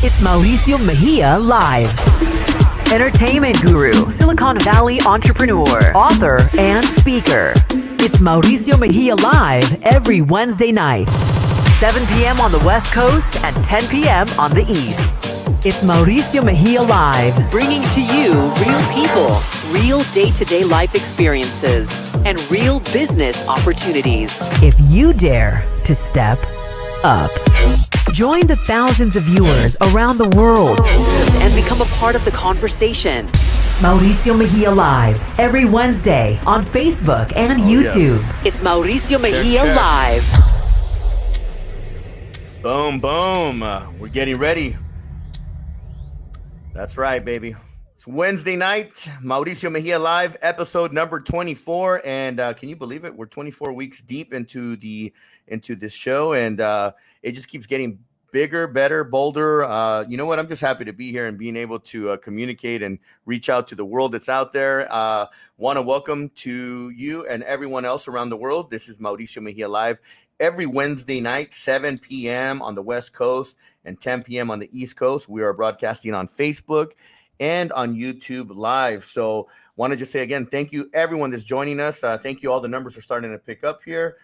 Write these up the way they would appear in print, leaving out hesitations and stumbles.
It's Mauricio Mejia Live. Entertainment guru, Silicon Valley entrepreneur, author, and speaker. It's Mauricio Mejia Live every Wednesday night, 7 p.m. on the West Coast and 10 p.m. on the East. It's Mauricio Mejia Live, bringing to you real people, real day-to-day life experiences, and real business opportunities. If you dare to step up. Join the thousands of viewers around the world and become a part of the conversation. Mauricio Mejia Live, every Wednesday on Facebook and YouTube. Yes. It's Mauricio Mejia Live. Boom, boom. We're getting ready. That's right, baby. It's Wednesday night, Mauricio Mejia Live, episode number 24. And can you believe it? We're 24 weeks deep into this show, and it just keeps getting bigger, better, bolder. You know what? I'm just happy to be here and being able to communicate and reach out to the world that's out there. Want to welcome to you and everyone else around the world. This is Mauricio Mejia Live every Wednesday night, 7 p.m. on the West Coast and 10 p.m. on the East Coast. We are broadcasting on Facebook and on YouTube Live. So want to just say again, thank you everyone that's joining us. Thank you. All the numbers are starting to pick up here.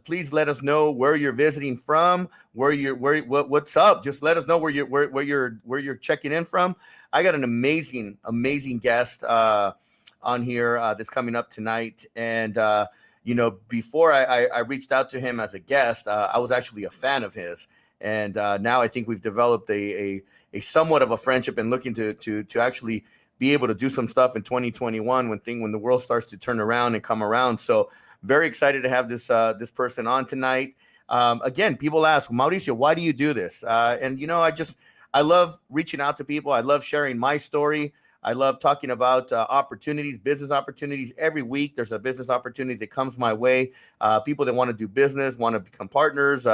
Please let us know where you're visiting from, what's up. Just let us know where you're checking in from. I got an amazing guest on here that's coming up tonight. And before I reached out to him as a guest, I was actually a fan of his. And now I think we've developed a somewhat of a friendship and looking to actually be able to do some stuff in 2021 when the world starts to turn around and come around. So very excited to have this person on tonight. Again, people ask, Mauricio, why do you do this? And I love reaching out to people. I love sharing my story. I love talking about opportunities, business opportunities. Every week there's a business opportunity that comes my way. People that want to do business, want to become partners.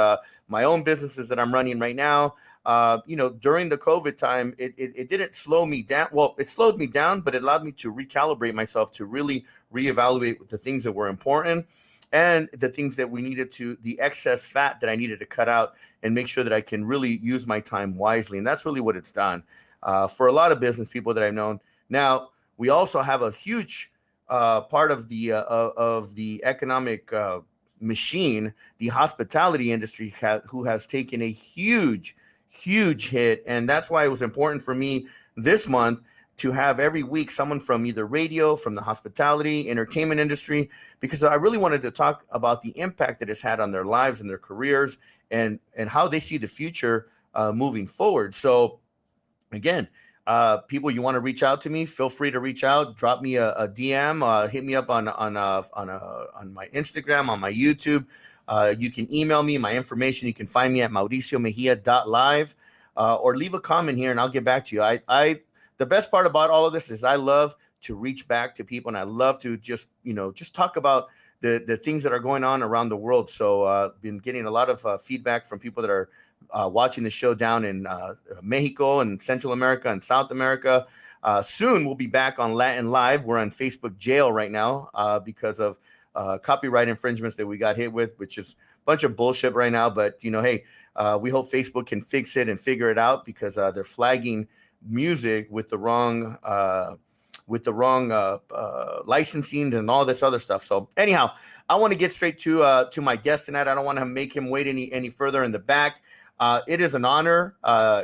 My own businesses that I'm running right now. During the COVID time, it didn't slow me down. Well, it slowed me down, but it allowed me to recalibrate myself to really reevaluate the things that were important and the things that the excess fat that I needed to cut out and make sure that I can really use my time wisely. And that's really what it's done for a lot of business people that I've known. Now, we also have a huge part of the economic machine, the hospitality industry, who has taken a huge hit. And that's why it was important for me this month to have every week someone from either radio, from the hospitality, entertainment industry, because I really wanted to talk about the impact that it's had on their lives and their careers and how they see the future moving forward. So again, people, you want to reach out to me, feel free to reach out, drop me a DM, hit me up on my Instagram, on my YouTube. You can email me my information. You can find me at mauriciomejia.live or leave a comment here and I'll get back to you. The best part about all of this is I love to reach back to people and I love to just talk about the things that are going on around the world. So been getting a lot of feedback from people that are watching the show down in Mexico and Central America and South America. Soon we'll be back on Latin Live. We're on Facebook jail right now because of copyright infringements that we got hit with, which is a bunch of bullshit right now. But, hey, we hope Facebook can fix it and figure it out because they're flagging music with the wrong licensing and all this other stuff. So anyhow, I want to get straight to my guest tonight. I don't want to make him wait any further in the back. It is an honor.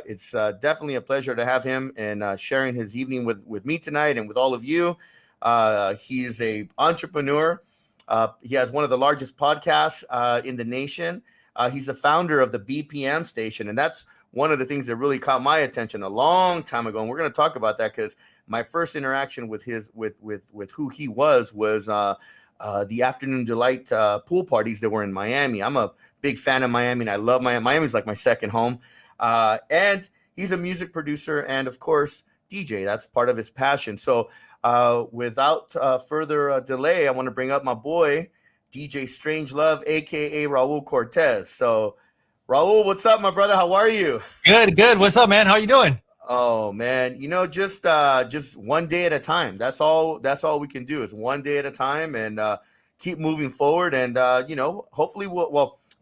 It's definitely a pleasure to have him and sharing his evening with me tonight and with all of you. He's an entrepreneur. He has one of the largest podcasts in the nation. He's the founder of the BPM Station, and that's one of the things that really caught my attention a long time ago. And we're going to talk about that because my first interaction with who he was the Afternoon Delight pool parties that were in Miami. I'm a big fan of Miami, and I love Miami. Miami's like my second home. And he's a music producer and, of course, DJ. That's part of his passion. So without further delay, I want to bring up my boy, DJ Strangelove, a.k.a. Raul Cortes. So, Raul, what's up, my brother? How are you? Good. What's up, man? How you doing? Oh, man, just one day at a time. That's all we can do is one day at a time and keep moving forward. And, hopefully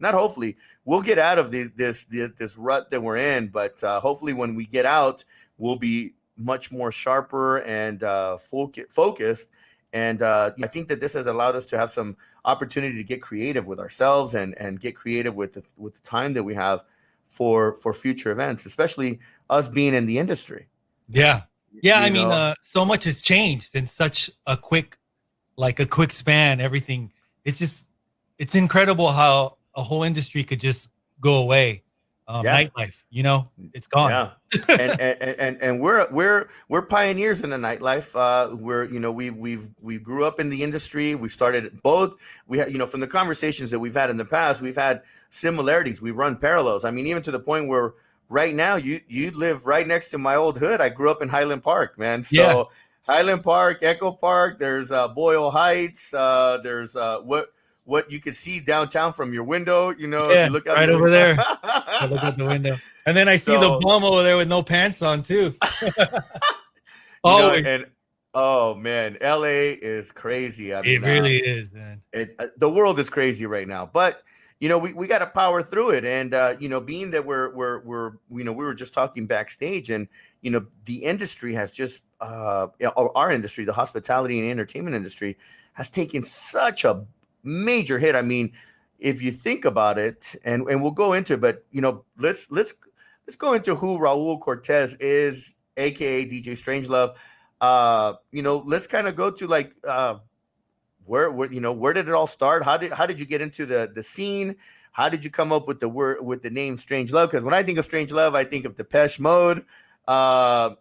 not hopefully, we'll get out of this rut that we're in. But hopefully, when we get out, we'll be much more sharper and focused. And I think that this has allowed us to have some opportunity to get creative with ourselves and get creative with the time that we have for future events, especially us being in the industry. Yeah. I mean, so much has changed in such a quick span. Everything. It's incredible how a whole industry could just go away. Nightlife, it's gone. Yeah, and we're pioneers in the nightlife. We grew up in the industry. We started both. We had, from the conversations that we've had in the past, we've had similarities. We've run parallels. I mean, even to the point where right now you live right next to my old hood. I grew up in Highland Park, man. So Highland Park, Echo Park. There's Boyle Heights. There's what you could see downtown from your window, if you look out right over there. I look out the window, and then I see the bum over there with no pants on too. Oh man, LA is crazy. I mean, it really is, man. The world is crazy right now, but we got to power through it. And being that we were just talking backstage, and the industry has just our industry, the hospitality and entertainment industry, has taken such a major hit. I mean, if you think about it, and we'll go into it, but let's go into who Raul Cortes is, aka DJ Strangelove. Let's kind of go to like where did it all start? How did you get into the scene? How did you come up with the name Strangelove? Because when I think of Strangelove, I think of Depeche Mode. So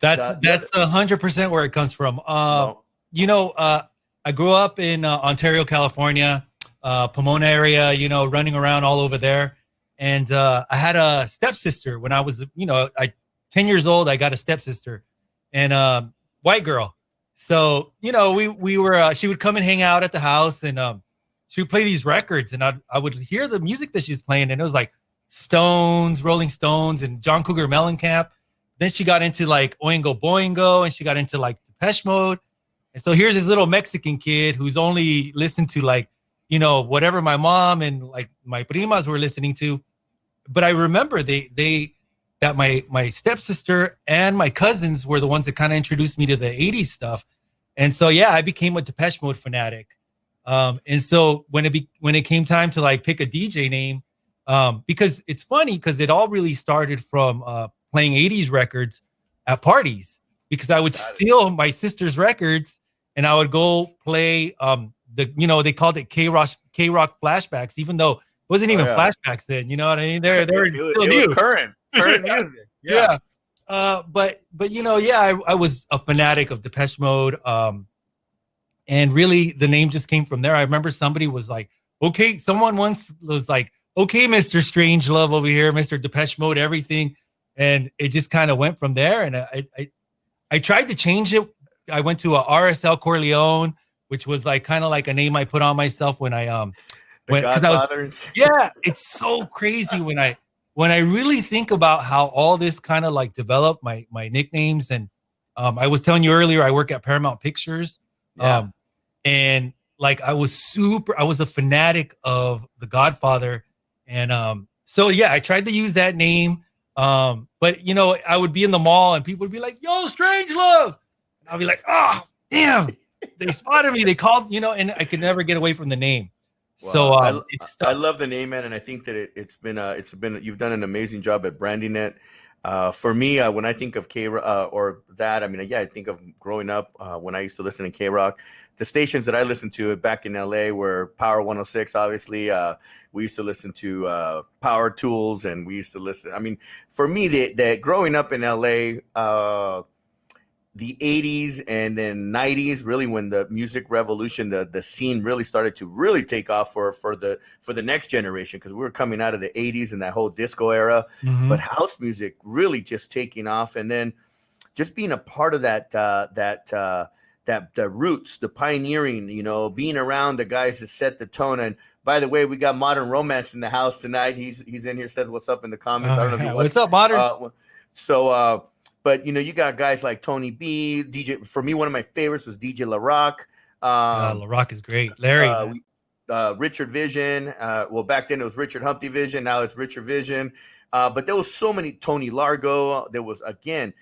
that's 100% where it comes from. I grew up in Ontario, California, Pomona area, running around all over there. And I had a stepsister when I was, 10 years old. I got a stepsister, and white girl. So, we were, she would come and hang out at the house, and she would play these records, and I would hear the music that she was playing, and it was like Stones, Rolling Stones, and John Cougar Mellencamp. Then she got into like Oingo Boingo, and she got into like Depeche Mode. And so here's this little Mexican kid who's only listened to like, whatever my mom and like my primas were listening to. But I remember that my stepsister and my cousins were the ones that kind of introduced me to the 80s stuff. And so, I became a Depeche Mode fanatic. And so when it came time to like pick a DJ name, because it's funny because it all really started from playing 80s records at parties, because I would steal my sister's records and I would go play they called it K-Rock flashbacks, even though it wasn't even flashbacks then. You know what I mean? They're still new. Current music. Yeah. But I was a fanatic of Depeche Mode. And really the name just came from there. I remember somebody was like, okay, someone once was like, okay, Mr. Strangelove over here, Mr. Depeche Mode, everything. And it just kind of went from there. And I tried to change it. I went to a RSL Corleone, which was like kind of like a name I put on myself when it's so crazy when I really think about how all this kind of like developed my nicknames. And I was telling you earlier, I work at Paramount Pictures. And like I was a fanatic of The Godfather. And I tried to use that name. But I would be in the mall and people would be like, yo, Strangelove. And I'll be like, oh, damn, they spotted me. They called, and I could never get away from the name. Wow. So I love the name, man. And I think that it's been, you've done an amazing job at branding it. For me, when I think of K-Rock or that, I mean, I think of growing up when I used to listen to K-Rock. The stations that I listened to back in LA were Power 106, obviously. We used to listen to Power Tools, and we used to listen. I mean, for me, that growing up in LA, the 80s and then 90s, really when the music revolution, the scene really started to really take off for the next generation, because we were coming out of the 80s and that whole disco era. Mm-hmm. But house music really just taking off, and then just being a part of that the roots, the pioneering, being around the guys that set the tone. And by the way, we got Modern Romance in the house tonight. He's in here, said what's up in the comments. I don't know if he what's up, Modern? But you got guys like Tony B, DJ. For me, one of my favorites was DJ La Rock. La Rock is great. Larry. Richard Vision. Well, back then it was Richard Humpty Vision. Now it's Richard Vision. But there was so many, Tony Largo. There was, again,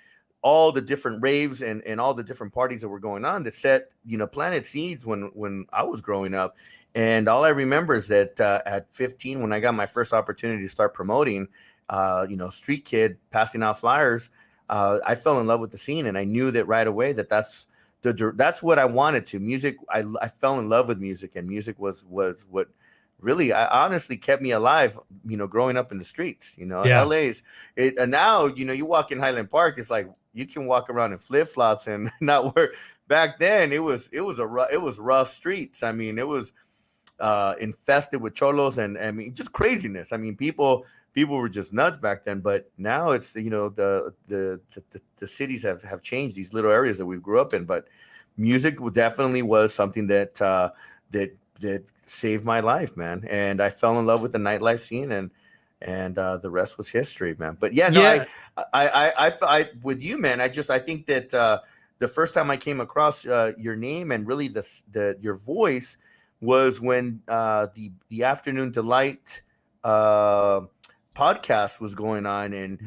all the different raves and all the different parties that were going on that set, planted seeds when I was growing up. And all I remember is that at 15, when I got my first opportunity to start promoting, street kid passing out flyers, I fell in love with the scene, and I knew that right away that's what I wanted to. Music, I fell in love with music, and music was what really, I honestly kept me alive, growing up in the streets. LA's it, and now, you walk in Highland Park, it's like you can walk around in flip-flops and not wear. Back then it was rough streets. I mean, it was infested with cholos and I mean just craziness. I mean, people were just nuts back then, but now it's the cities have changed, these little areas that we grew up in. But music definitely was something that saved my life, man. And I fell in love with the nightlife scene, and the rest was history, man. But I with you, man, I think that the first time I came across your name and really your voice was when the Afternoon Delight podcast was going on, and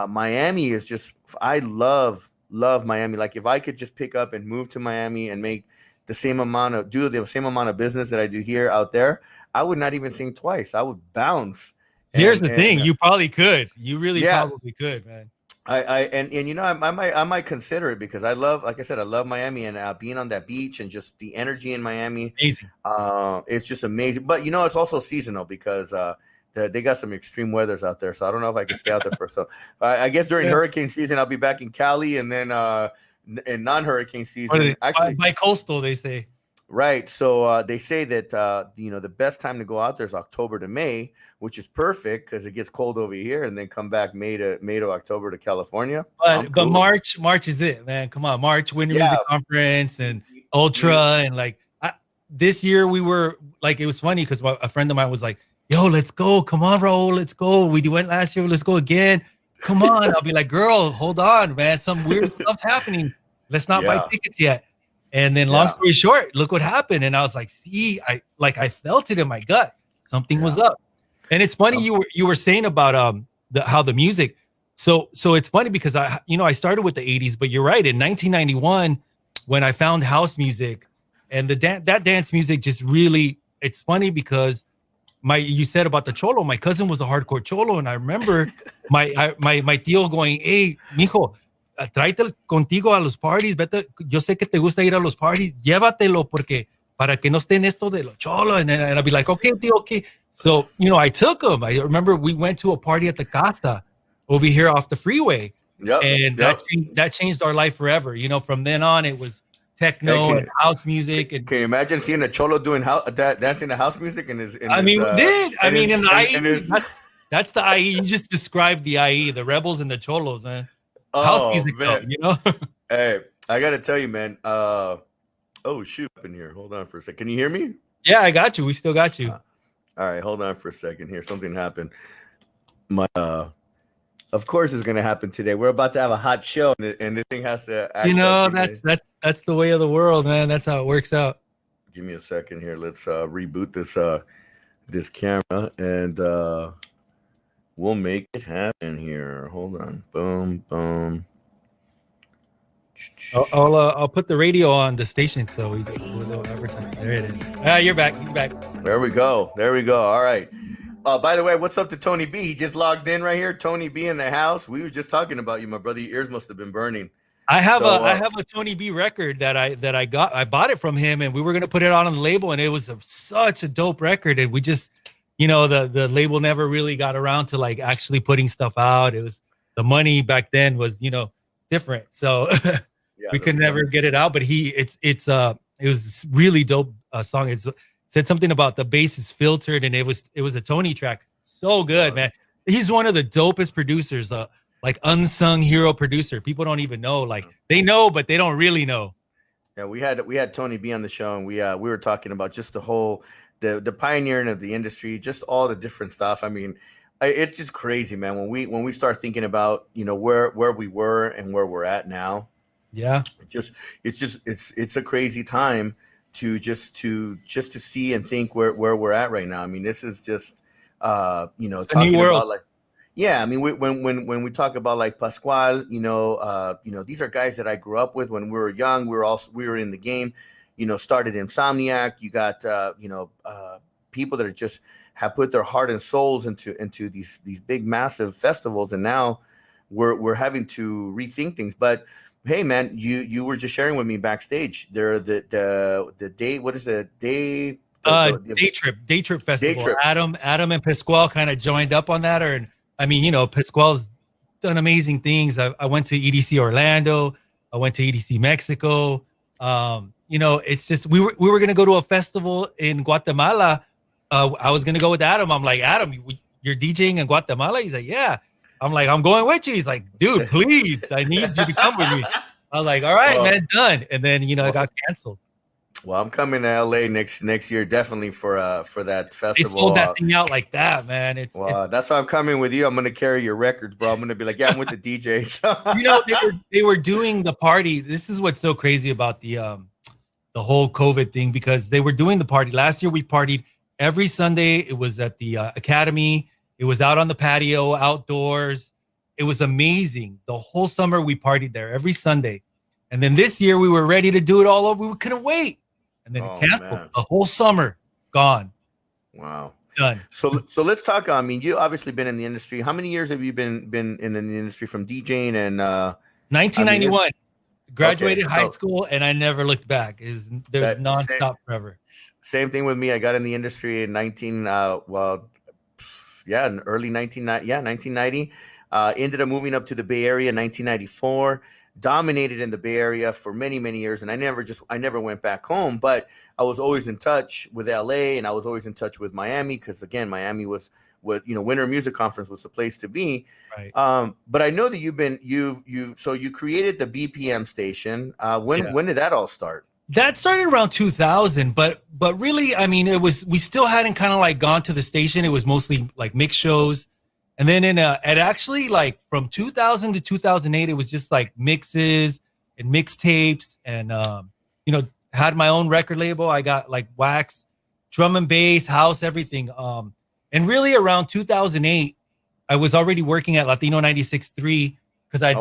Miami is just, I love Miami. Like, if I could just pick up and move to Miami and make do the same amount of business that I do here out there, I would not even think twice. I would bounce. Here's the thing, you probably could. You really probably could, man. I might consider it, because I love, like I said, I love Miami, and being on that beach and just the energy in Miami. Amazing. It's just amazing. But it's also seasonal, because they got some extreme weathers out there. So I don't know if I can stay out there for so. I guess during hurricane season I'll be back in Cali, and then in non-hurricane season, actually by coastal, they say. Right. So they say that the best time to go out there is October to May, which is perfect because it gets cold over here, and then come back May to October to California. But March is it, man. Come on, March Winter Music Conference and Ultra, and like this year we were like, it was funny because a friend of mine was like, "Yo, let's go! Come on, Raul, let's go. We went last year. Let's go again. Come on." I'll be like, "Girl, hold on, man. Some weird stuff's happening. Let's not buy tickets yet." And then, long story short, look what happened. And I was like, "See, I felt it in my gut. Something was up." And it's funny you were saying about how the music. So it's funny because I started with the 80s, but you're right. In 1991, when I found house music, and that dance music just really, it's funny because you said about the cholo. My cousin was a hardcore cholo, and I remember my tío going, "Hey, mijo, tráete contigo a los parties. Vete, yo sé que te gusta ir a los parties. Llévatelo porque para que no esté en esto de los cholo." And I'd be like, "Okay, tío, okay." So I took him. I remember we went to a party at the Casa over here off the freeway, and that changed our life forever. From then on, it was techno and house music. And can you imagine seeing a cholo doing dancing to house music in his? In the IE. That's the IE. You just described the IE, the rebels and the cholos, man. House music, man. Though, Hey, I gotta tell you, man. Oh shoot, up in here. Hold on for a second. Can you hear me? Yeah, I got you. We still got you. All right, hold on for a second here. Something happened. My of course it's gonna happen today. We're about to have a hot show, and this thing has to act that's the way of the world, man. That's how it works out. Give me a second here. Let's reboot this camera, and we'll make it happen here. Hold on. Boom, boom. I'll put the radio on the station so we'll advertise. There it is. You're back. He's back. There we go. All right. By the way, what's up to Tony B? He just logged in right here. Tony B in the house. We were just talking about you, my brother. Your ears must have been burning. I have a Tony B record that I got. I bought it from him, and we were gonna put it on the label, and it was such a dope record. And we just, the label never really got around to like actually putting stuff out. It was the money back then was different, so we could never get it out. But it was really dope song. It said something about the bass is filtered, and it was a Tony track. So good, man. He's one of the dopest producers, like unsung hero producer. People don't even know. Like they know, but they don't really know. Yeah, we had Tony B on the show, and we were talking about just the whole the pioneering of the industry, just all the different stuff. I mean, it's just crazy, man. When we start thinking about where we were and where we're at now. Yeah, it's a crazy time to see and think where we're at right now. I mean, this is just It's a new talking world. about like, yeah, I mean, when we talk about like Pascual, these are guys that I grew up with when we were young. We were in the game, started Insomniac. You got people that are just have put their heart and souls into these big massive festivals, and now we're having to rethink things. But hey, man, you were just sharing with me backstage there the day. What is the day? Day trip festival. Trip. Adam and Pasquale kind of joined up on that. Or, I mean, Pasquale's done amazing things. I went to EDC Orlando. I went to EDC Mexico. It's just we were gonna go to a festival in Guatemala. I was gonna go with Adam. I'm like, Adam, you're DJing in Guatemala? He's like, yeah. I'm like, I'm going with you. He's like, dude, please, I need you to come with me. I was like, all right, man, done. And then it got canceled. Well, I'm coming to LA next year, definitely for that festival. They sold that thing out like that, man. It's that's why I'm coming with you. I'm gonna carry your records, bro. I'm gonna be like, yeah, I'm with the DJs. They were doing the party. This is what's so crazy about the whole COVID thing, because they were doing the party. Last year we partied every Sunday. It was at the Academy. It was out on the patio, outdoors. It was amazing. The whole summer we partied there every Sunday. And then this year we were ready to do it all over. We couldn't wait. And then it canceled. Man. The whole summer gone. Wow. Done. So let's talk. I mean, you obviously been in the industry. How many years have you been in the industry from DJing? And 1991. Graduated high school, and I never looked back. There's nonstop forever. Same thing with me. I got in the industry in in early 1990. Ended up moving up to the Bay Area in 1994. Dominated in the Bay Area for many, many years, and I never went back home. But I was always in touch with LA, and I was always in touch with Miami, because again, Miami was Winter Music Conference was the place to be. Right. But I know that you created the BPM Station. When did that all start? That started around 2000, but really, I mean, we still hadn't kind of like gone to the station. It was mostly like mix shows. And then it actually, like from 2000 to 2008, it was just like mixes and mixtapes, and had my own record label. I got like wax, drum and bass, house, everything. And really around 2008, I was already working at Latino 96.3 because I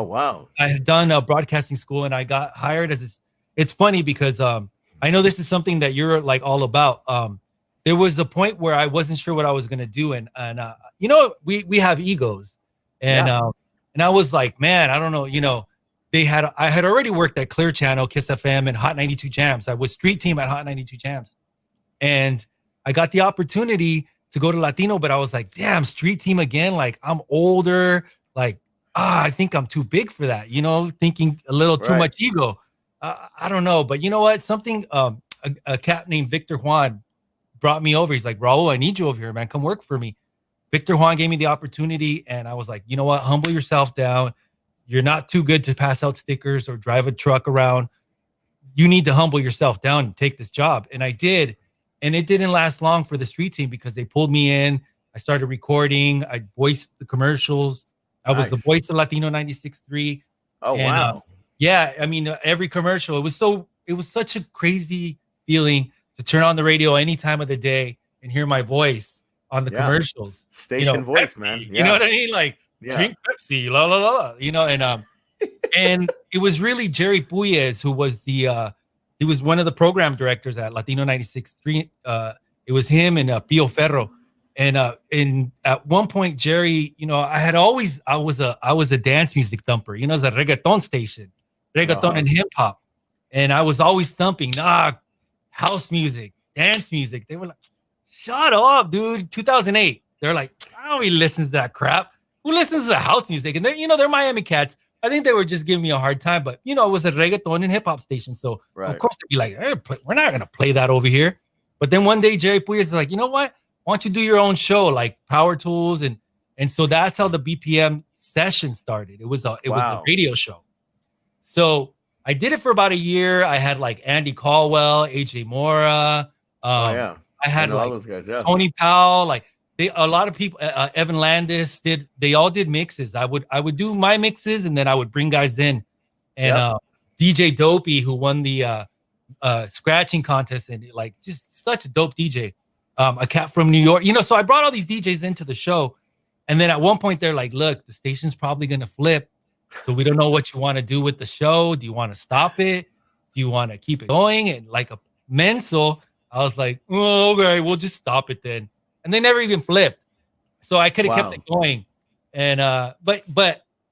had done a broadcasting school, and I got hired as it's funny because I know this is something that you're like all about. There was a point where I wasn't sure what I was gonna do, and we have egos, and I was like, man, I don't know. I had already worked at Clear Channel, Kiss FM, and Hot 92 Jams. I was street team at Hot 92 Jams, and I got the opportunity to go to Latino, but I was like, damn, street team again. Like, I'm older. Like, I think I'm too big for that. Thinking a little too much ego. I don't know, but you know what? Something a cat named Victor Juan brought me over. He's like, Raul, I need you over here, man. Come work for me. Victor Juan gave me the opportunity, and I was like, you know what? Humble yourself down. You're not too good to pass out stickers or drive a truck around. You need to humble yourself down and take this job. And I did. And it didn't last long for the street team because they pulled me in. I started recording. I voiced the commercials. I was the voice of Latino 96.3. Oh, and, wow. I mean, every commercial. It was such a crazy feeling to turn on the radio any time of the day and hear my voice on the commercials. Station voice, Pepsi, man. You know what I mean? Like, drink Pepsi, la la la la. And it was really Jerry Puyes who was he was one of the program directors at Latino 96.3. It was him and Pio Ferro. And at one point, Jerry, I was a dance music thumper. It's a reggaeton station, and hip hop. And I was always thumping, house music, dance music. They were like, shut up, dude. 2008. They're like, nobody listens to that crap. Who listens to house music? And they're Miami cats. I think they were just giving me a hard time, but it was a reggaeton and hip hop station. So of course they'd be like, hey, we're not going to play that over here. But then one day Jerry Puyes is like, you know what? Why don't you do your own show, like Power Tools? And so that's how the BPM Session started. It was a radio show. So I did it for about a year. I had like Andy Caldwell, AJ Mora. I had like all those guys, Tony Powell, like a lot of people, Evan Landis they all did mixes. I would do my mixes, and then I would bring guys in, and DJ Dopey, who won the scratching contest, and like just such a dope DJ. A cat from New York, so I brought all these DJs into the show. And then at one point they're like, look, the station's probably going to flip. So we don't know what you want to do with the show. Do you want to stop it? Do you want to keep it going? And like a mental, I was like, oh, okay, we'll just stop it then. And they never even flipped. So I could have kept it going. And but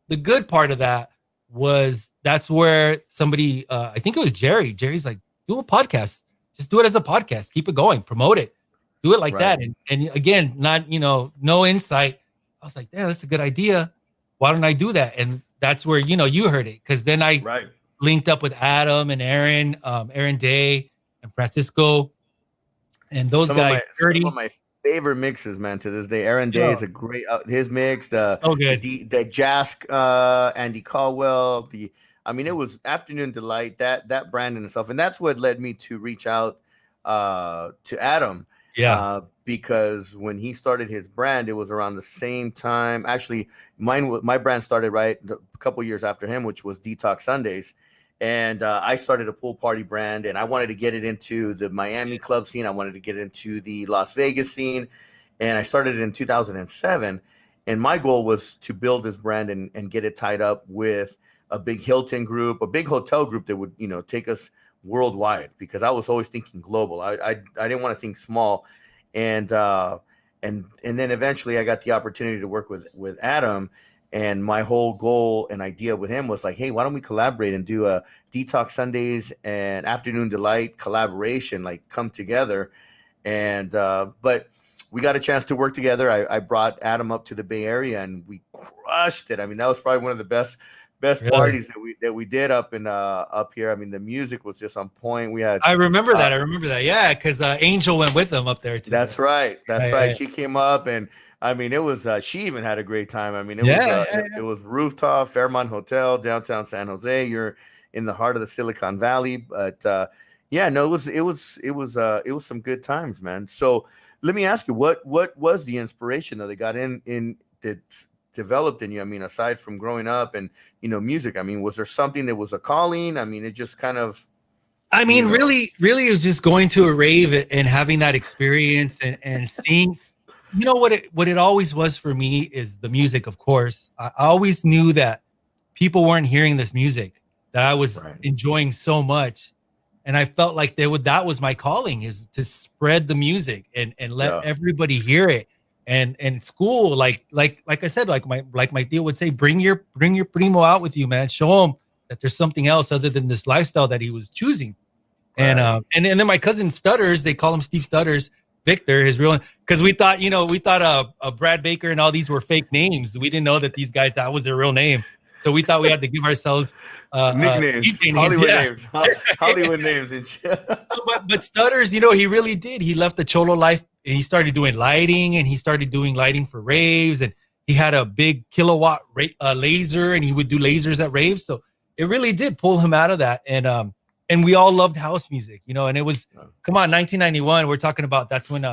the good part of that was that's where somebody, I think it was Jerry. Jerry's like, do a podcast. Just do it as a podcast. Keep it going. Promote it. Do it like that. And again, not, no insight. I was like, damn, that's a good idea. Why don't I do that? And that's where, you heard it. Because then I linked up with Adam and Aaron, Aaron Day and Francisco. And those guys. Some of my favorite mixes, man, to this day. Aaron Day is a great, his mix. The Jask, Andy Caldwell. It was Afternoon Delight, that brand in itself. And that's what led me to reach out to Adam. Yeah. Because when he started his brand, it was around the same time. Actually, my brand started a couple years after him, which was Detox Sundays. And I started a pool party brand, and I wanted to get it into the Miami club scene. I wanted to get into the Las Vegas scene. And I started it in 2007. And my goal was to build this brand and get it tied up with a big Hilton group, a big hotel group that would, take us worldwide, because I was always thinking global. I didn't want to think small. And then eventually I got the opportunity to work with Adam, and my whole goal and idea with him was like, hey, why don't we collaborate and do a Detox Sundays and Afternoon Delight collaboration, like come together. And but we got a chance to work together. I brought Adam up to the Bay Area, and we crushed it. That was probably one of the best parties that we did up here. The music was just on point. I remember that. Yeah, because Angel went with them up there too. That's right. She came up, and it was she even had a great time. It was rooftop Fairmont Hotel, downtown San Jose. You're in the heart of the Silicon Valley, but it was some good times, man. So let me ask you, what was the inspiration that they got in that developed in you? Aside from growing up and music, was there something that was a calling? It just kind of really it was just going to a rave and having that experience and seeing, what it always was for me is the music. Of course, I always knew that people weren't hearing this music that I was enjoying so much, and I felt like that was my calling, is to spread the music and let everybody hear it. And school, like I said, like my deal would say, bring your primo out with you, man. Show him that there's something else other than this lifestyle that he was choosing. And then my cousin Stutters, they call him Steve Stutters, Victor, his real, because we thought Brad Baker and all these were fake names. We didn't know that these guys, that was their real name. So we thought we had to give ourselves nicknames, Hollywood names and shit. But Stutters, he really did. He left the Cholo life, and he started doing lighting, and he started doing lighting for raves, and he had a big kilowatt laser, and he would do lasers at raves. So it really did pull him out of that. And we all loved house music, and it was, come on, 1991. We're talking about, that's when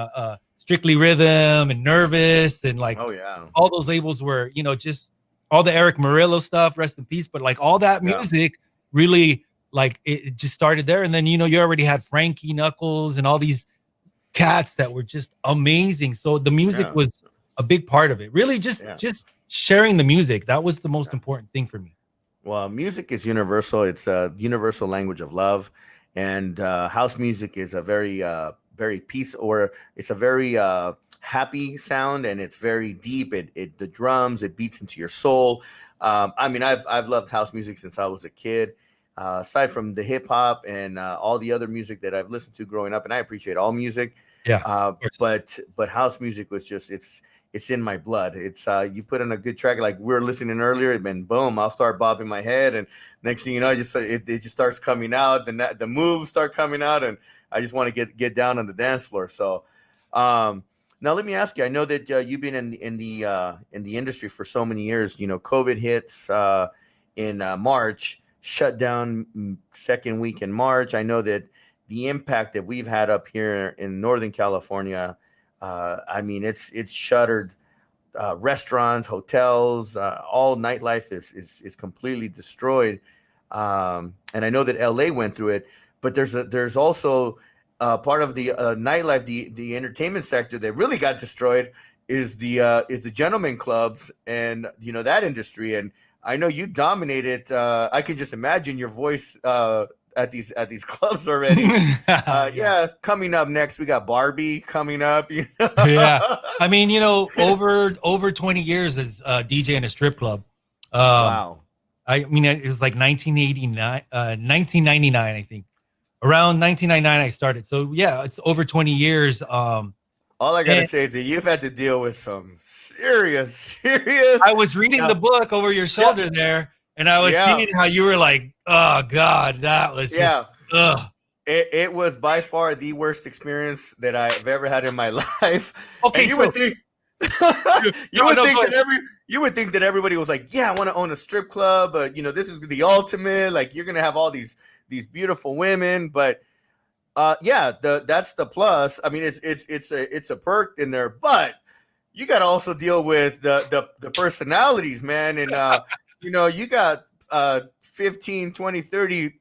Strictly Rhythm and Nervous and all those labels were, just all the Eric Murillo stuff, rest in peace. But like all that music really, like it just started there. And then, you already had Frankie Knuckles and all these cats that were just amazing. So the music was a big part of it. Really just sharing the music. That was the most important thing for me. Well, music is universal. It's a universal language of love. And house music is a very, very it's a very happy sound, and it's very deep. The drums, it beats into your soul. I've loved house music since I was a kid. Aside from the hip hop and all the other music that I've listened to growing up, and I appreciate all music. But house music was just, it's in my blood. It's you put in a good track, like we were listening earlier, and then boom, I'll start bobbing my head, and next thing you know, it just starts coming out. The moves start coming out, and I just want to get down on the dance floor. So now let me ask you. I know that you've been in the industry for so many years. COVID hits in March, shut down second week in March. I know that the impact that we've had up here in Northern California. It's shuttered restaurants, hotels, all nightlife is completely destroyed. And I know that LA went through it, but there's also part of the nightlife, the entertainment sector that really got destroyed is the gentleman clubs and that industry. And I know you dominated. I can just imagine your voice at these clubs already. Yeah, coming up next, we got Barbie coming up. Yeah, I mean, over 20 years as DJ in a strip club. Wow. I mean, it was like 1999, I think. Around 1999, I started. So yeah, it's over 20 years. All I gotta say is that you've had to deal with some serious. I was reading the book over your shoulder there, and I was seeing how you were like, "Oh God, that was just." It was by far the worst experience that I've ever had in my life. Okay, and you would think you would think that everybody was like, yeah, I want to own a strip club. This is the ultimate. Like, you're gonna have all these beautiful women, but that's the plus. I mean, it's a perk in there, but you got to also deal with the personalities, man. And you got 15, 20, 30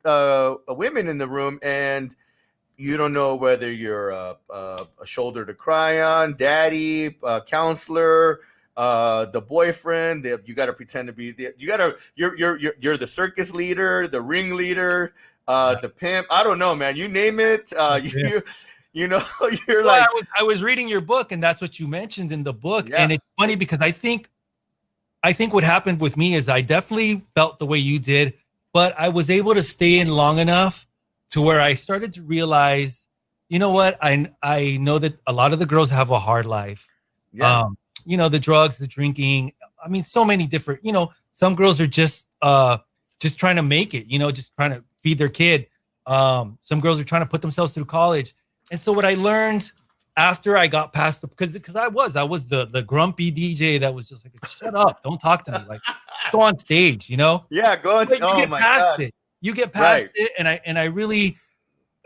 women in the room, and you don't know whether you're a shoulder to cry on, daddy, counselor, the boyfriend. You got to pretend to be you're the circus leader, the ringleader, the pimp. I don't know, man. You name it. You're like. I was reading your book, and that's what you mentioned in the book. And it's funny because I think what happened with me is I definitely felt the way you did, but I was able to stay in long enough to where I started to realize, you know what? I know that a lot of the girls have a hard life. Yeah. The drugs, the drinking. I mean, so many different, some girls are just trying to make it, just trying to feed their kid. Some girls are trying to put themselves through college. And so what I learned after I got past because I was the grumpy DJ that was just like, shut up, don't talk to me. Like, go on stage, Yeah, go on. Oh my God. You get past it, and I really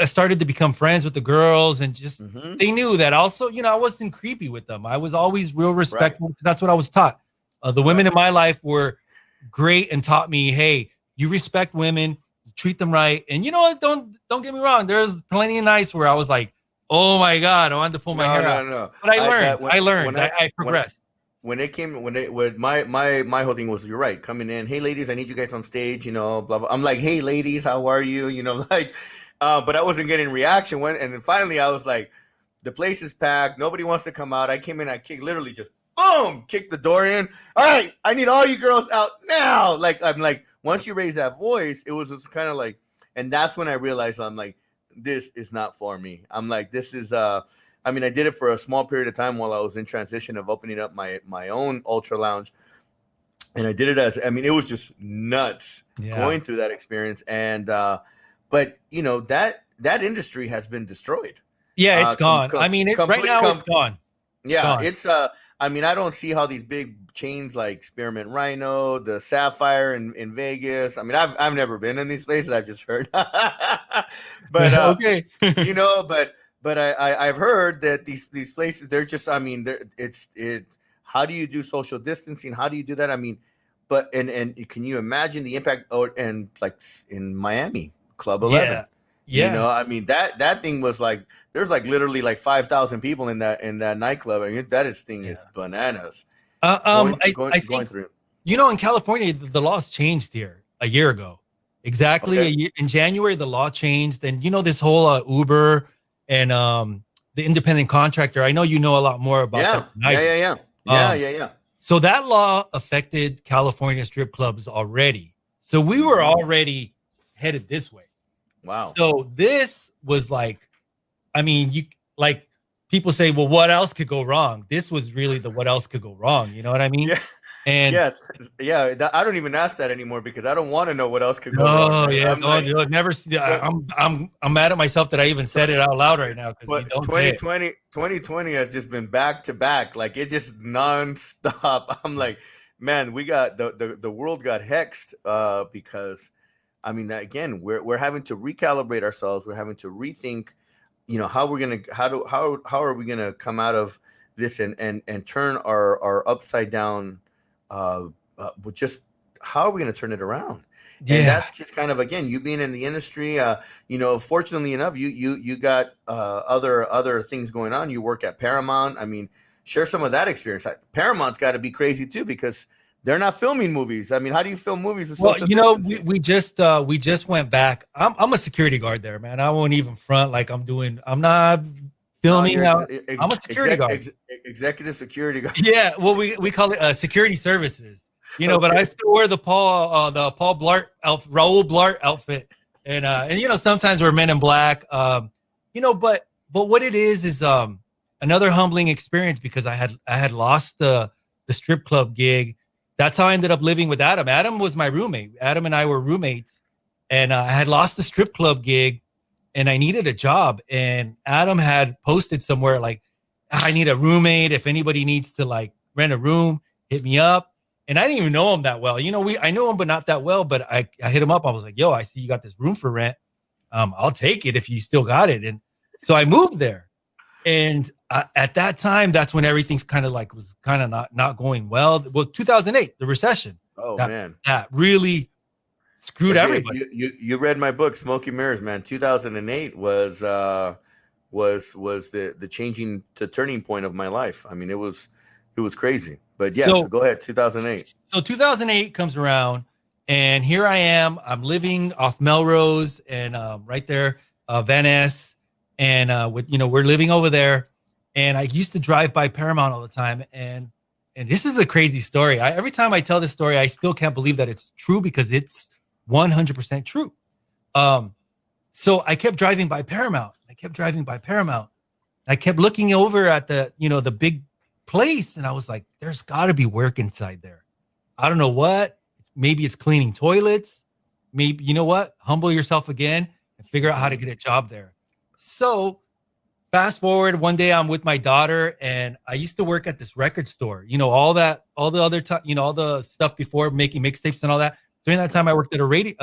started to become friends with the girls, and just they knew that also, I wasn't creepy with them. I was always real respectful because that's what I was taught. The women in my life were great and taught me, hey, you respect women, you treat them right. And don't get me wrong, there's plenty of nights where I was like, oh my God, I wanted to pull my hair out. No. But I learned. I progressed. When my whole thing was, you're right, coming in, hey ladies, I need you guys on stage, blah blah. I'm like, hey ladies, how are you? But I wasn't getting reaction and then finally I was like, the place is packed, nobody wants to come out. I came in, I literally just boom, kicked the door in. All right, I need all you girls out now. I'm like, once you raise that voice, it was just kind of like, and that's when I realized, I'm like, this is not for me. I'm like, this is I mean, I did it for a small period of time while I was in transition of opening up my own ultra lounge. And I did it it was just nuts going through that experience. And, but that industry has been destroyed. Yeah, it's gone. I mean, right now it's gone. Yeah, it's, I mean, I don't see how these big chains like Spearmint Rhino, the Sapphire in Vegas. I mean, I've never been in these places. I've just heard. But, okay. But I've heard that these places, they're just, I mean, how do you do social distancing? How do you do that? I mean, but and can you imagine the impact? And like in Miami, Club 11. Yeah. I mean, that thing was like, there's like literally like 5,000 people in that nightclub. I mean, thing is bananas. I think through. In California, the laws changed here a year ago. Exactly a year, in January, the law changed, and this whole Uber and the independent contractor. I know you know a lot more about that. Yeah. So that law affected California strip clubs already. So we were already headed this way. Wow. So this was like, I mean, people say, well, what else could go wrong? This was really the what else could go wrong. You know what I mean? Yeah. And I don't even ask that anymore because I don't want to know what else could go wrong. Oh yeah, I'm mad at myself that I even said it out loud right now. But 2020 has just been back to back, like it just nonstop. I'm like, man, we got the world got hexed because, I mean, again, we're having to recalibrate ourselves. We're having to rethink, how are we gonna come out of this and turn our upside down. But just how are we going to turn it around? And Yeah. that's just kind of, again, you being in the industry. Fortunately enough, you got other things going on. You work at Paramount. I mean, share some of that experience. Paramount's got to be crazy too, because they're not filming movies. I mean, how do you film movies with Well, social we, distancing? we just went back. I'm a security guard there, man. I won't even front like I'm not No, filming you're out. I'm a security guard. executive security guard. Yeah, well, we call it security services, but I Okay. still wear the Paul Blart Raul Blart outfit, and sometimes we're Men in Black, but what it is another humbling experience because I had lost the strip club gig. That's how I ended up living with Adam. Adam was my roommate. Adam and I were roommates, and I had lost the strip club gig, and I needed a job, and Adam had posted somewhere like, I need a roommate. If anybody needs to like rent a room, hit me up. And I didn't even know him that well. I know him, but not that well. But I hit him up. I was like, yo, I see you got this room for rent. I'll take it if you still got it. And so I moved there. And at that time, that's when everything's kind of like was kind of not going well. It was 2008, the recession. Oh that, man, that really screwed everybody. You read my book, Smoky Mirrors, man. 2008 was the turning point of my life. I mean, it was crazy. But yeah, so go ahead. 2008. So 2008 comes around, and here I am. I'm living off Melrose and right there, Van Ness, and we're living over there. And I used to drive by Paramount all the time, and this is a crazy story. Every time I tell this story, I still can't believe that it's true because it's 100% true. So I kept driving by Paramount. I kept looking over at the big place, and I was like, there's got to be work inside there. I don't know what. Maybe it's cleaning toilets. Maybe, you know what? Humble yourself again and figure out how to get a job there. So fast forward, one day I'm with my daughter, and I used to work at this record store. All the other time, all the stuff before making mixtapes and all that. During that time, I worked at a radio.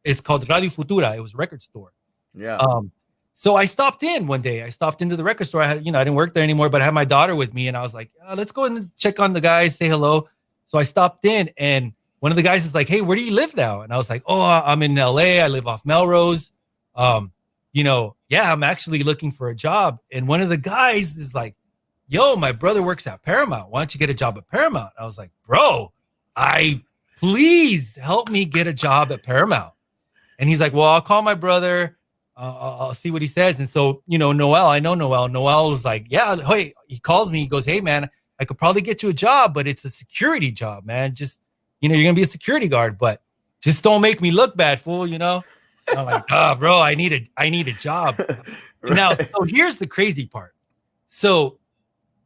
It's called Radio Futura. It was a record store. Yeah. So I stopped in one day. I stopped into the record store. I didn't work there anymore, but I had my daughter with me, and I was like, let's go and check on the guys, say hello. So I stopped in, and one of the guys is like, hey, where do you live now? And I was like, oh, I'm in LA. I live off Melrose. Yeah, I'm actually looking for a job. And one of the guys is like, yo, my brother works at Paramount. Why don't you get a job at Paramount? I was like, bro, please help me get a job at Paramount. And he's like, well, I'll call my brother. I'll see what he says. And so, Noel, I know Noel. Noel was like, yeah, hey, he calls me. He goes, hey, man, I could probably get you a job, but it's a security job, man. Just, you're going to be a security guard, but just don't make me look bad, fool, And I'm like, bro, I need a job. Right. Now, so here's the crazy part. So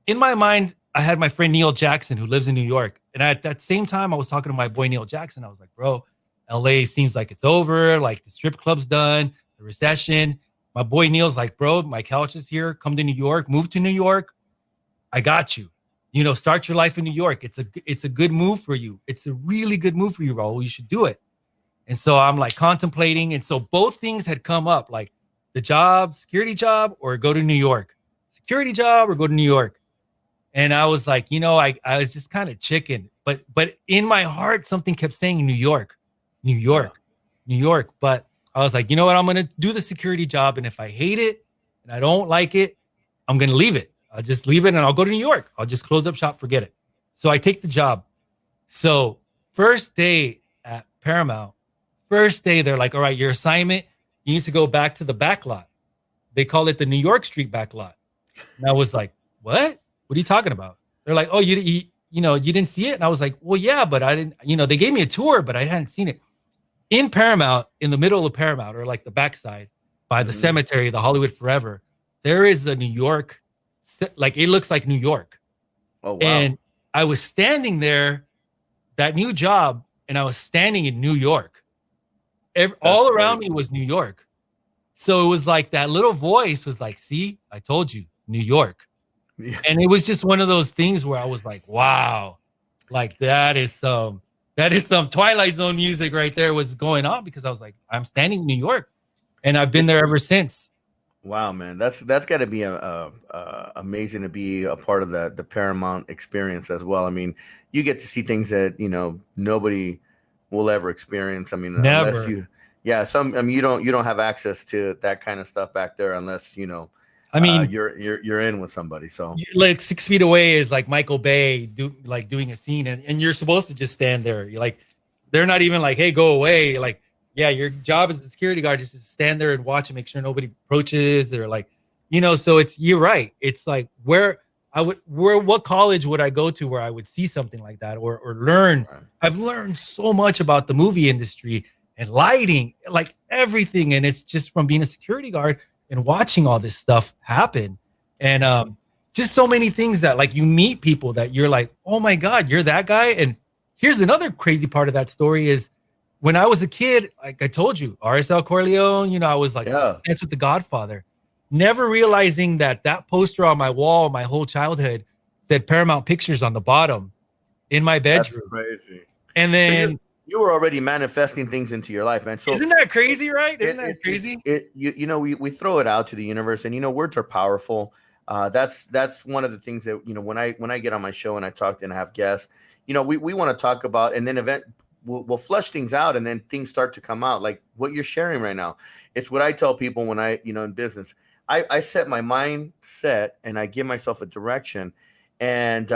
in my mind, I had my friend Neil Jackson, who lives in New York. And at that same time, I was talking to my boy Neil Jackson. I was like, bro, LA seems like it's over. Like the strip club's done, the recession. My boy Neil's like, bro, my couch is here. Come to New York, move to New York. I got you. Start your life in New York. It's a good move for you. It's a really good move for you, Raul. You should do it. And so I'm like contemplating. And so both things had come up, like the job, security job, or go to New York. Security job or go to New York. And I was like, I was just kind of chicken. But in my heart, something kept saying New York. But I was like, you know what? I'm going to do the security job. And if I hate it and I don't like it, I'm going to leave it. I'll just leave it and I'll go to New York. I'll just close up shop, forget it. So I take the job. So first day at Paramount, they're like, all right, your assignment, you need to go back to the back lot. They call it the New York Street back lot. And I was like, what? What are you talking about? They're like, oh, you didn't see it? And I was like, well, yeah, but I didn't, they gave me a tour, but I hadn't seen it. In Paramount, in the middle of Paramount, or like the backside by the cemetery, the Hollywood Forever, there is the New York, like it looks like New York. Oh, wow. And I was standing there, that new job, and I was standing in New York. All around me was New York. So it was like that little voice was like, see, I told you, New York. Yeah. And it was just one of those things where I was like, wow, like that is some Twilight Zone music right there was going on, because I was like, I'm standing in New York, and I've been there ever since. Wow, man, that's got to be amazing to be a part of the Paramount experience as well. I mean, you get to see things that nobody will ever experience. I mean, Never. unless you, yeah, I mean, you don't have access to that kind of stuff back there unless, I mean, you're in with somebody. So like 6 feet away is like Michael Bay doing a scene, and you're supposed to just stand there. You're like, they're not even like, hey, go away. Like, yeah, your job as a security guard is to stand there and watch and make sure nobody approaches. Or like, so you're right. It's like what college would I go to where I would see something like that or learn? Right. I've learned so much about the movie industry and lighting, like everything. And it's just from being a security guard and watching all this stuff happen. And just so many things that like you meet people that you're like, oh my God, you're that guy. And here's another crazy part of that story is when I was a kid, like I told you, RSL Corleone, I was like, that's with The Godfather. Never realizing that poster on my wall, my whole childhood, said Paramount Pictures on the bottom in my bedroom. That's crazy. And then so you were already manifesting things into your life, man. So isn't that crazy, right? Isn't that crazy? We throw it out to the universe, and words are powerful. That's one of the things that when I get on my show and I talk and I have guests, we want to talk about, and then we'll flush things out, and then things start to come out like what you're sharing right now. It's what I tell people when I in business. I set my mindset and I give myself a direction, and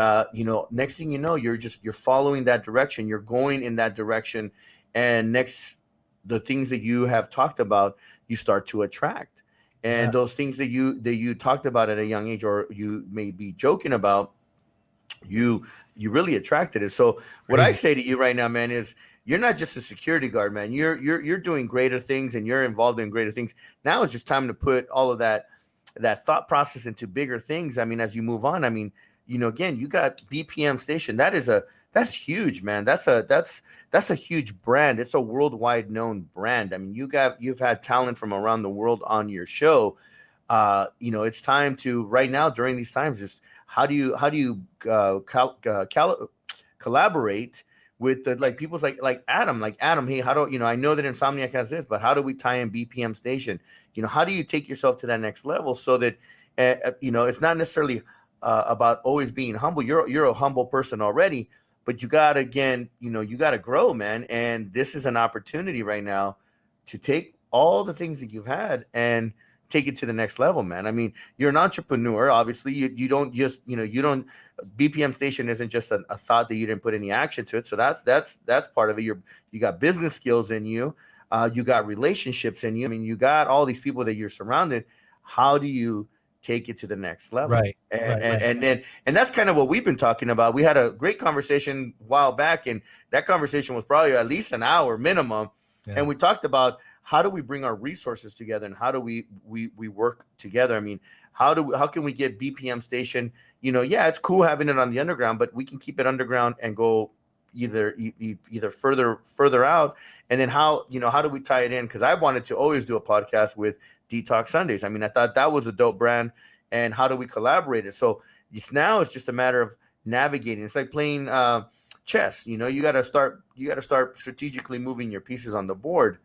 next thing you know, you're following that direction. You're going in that direction, and the things that you have talked about, you start to attract, and those things that you talked about at a young age, or you may be joking about, you really attracted it. So what I say to you right now, man, is you're not just a security guard, man. You're doing greater things, and you're involved in greater things. Now it's just time to put all of that thought process into bigger things. I mean, as you move on, I mean, again, you got BPM Station. That's huge, man. That's a huge brand. It's a worldwide known brand. I mean, you've had talent from around the world on your show. It's time to right now during these times is how do you collaborate with the like people's like Adam, hey, how do I know that Insomniac has this, but how do we tie in BPM Station? How do you take yourself to that next level so that it's not necessarily about always being humble. You're a humble person already, but you gotta grow, man. And this is an opportunity right now to take all the things that you've had and take it to the next level, man. I mean, you're an entrepreneur. Obviously, you don't just, you don't. BPM Station isn't just a thought that you didn't put any action to it. So that's part of it. You got business skills in you. You got relationships in you. I mean, you got all these people that you're surrounded. How do you take it to the next level? Right. And that's kind of what we've been talking about. We had a great conversation a while back, and that conversation was probably at least an hour minimum. Yeah. And we talked about how do we bring our resources together, and how do we work together? I mean, how can we get BPM Station? It's cool having it on the underground, but we can keep it underground and go either further out. And then how do we tie it in? Because I wanted to always do a podcast with Detox Sundays. I mean, I thought that was a dope brand, and how do we collaborate it? So now it's just a matter of navigating. It's like playing chess. You got to start strategically moving your pieces on the board.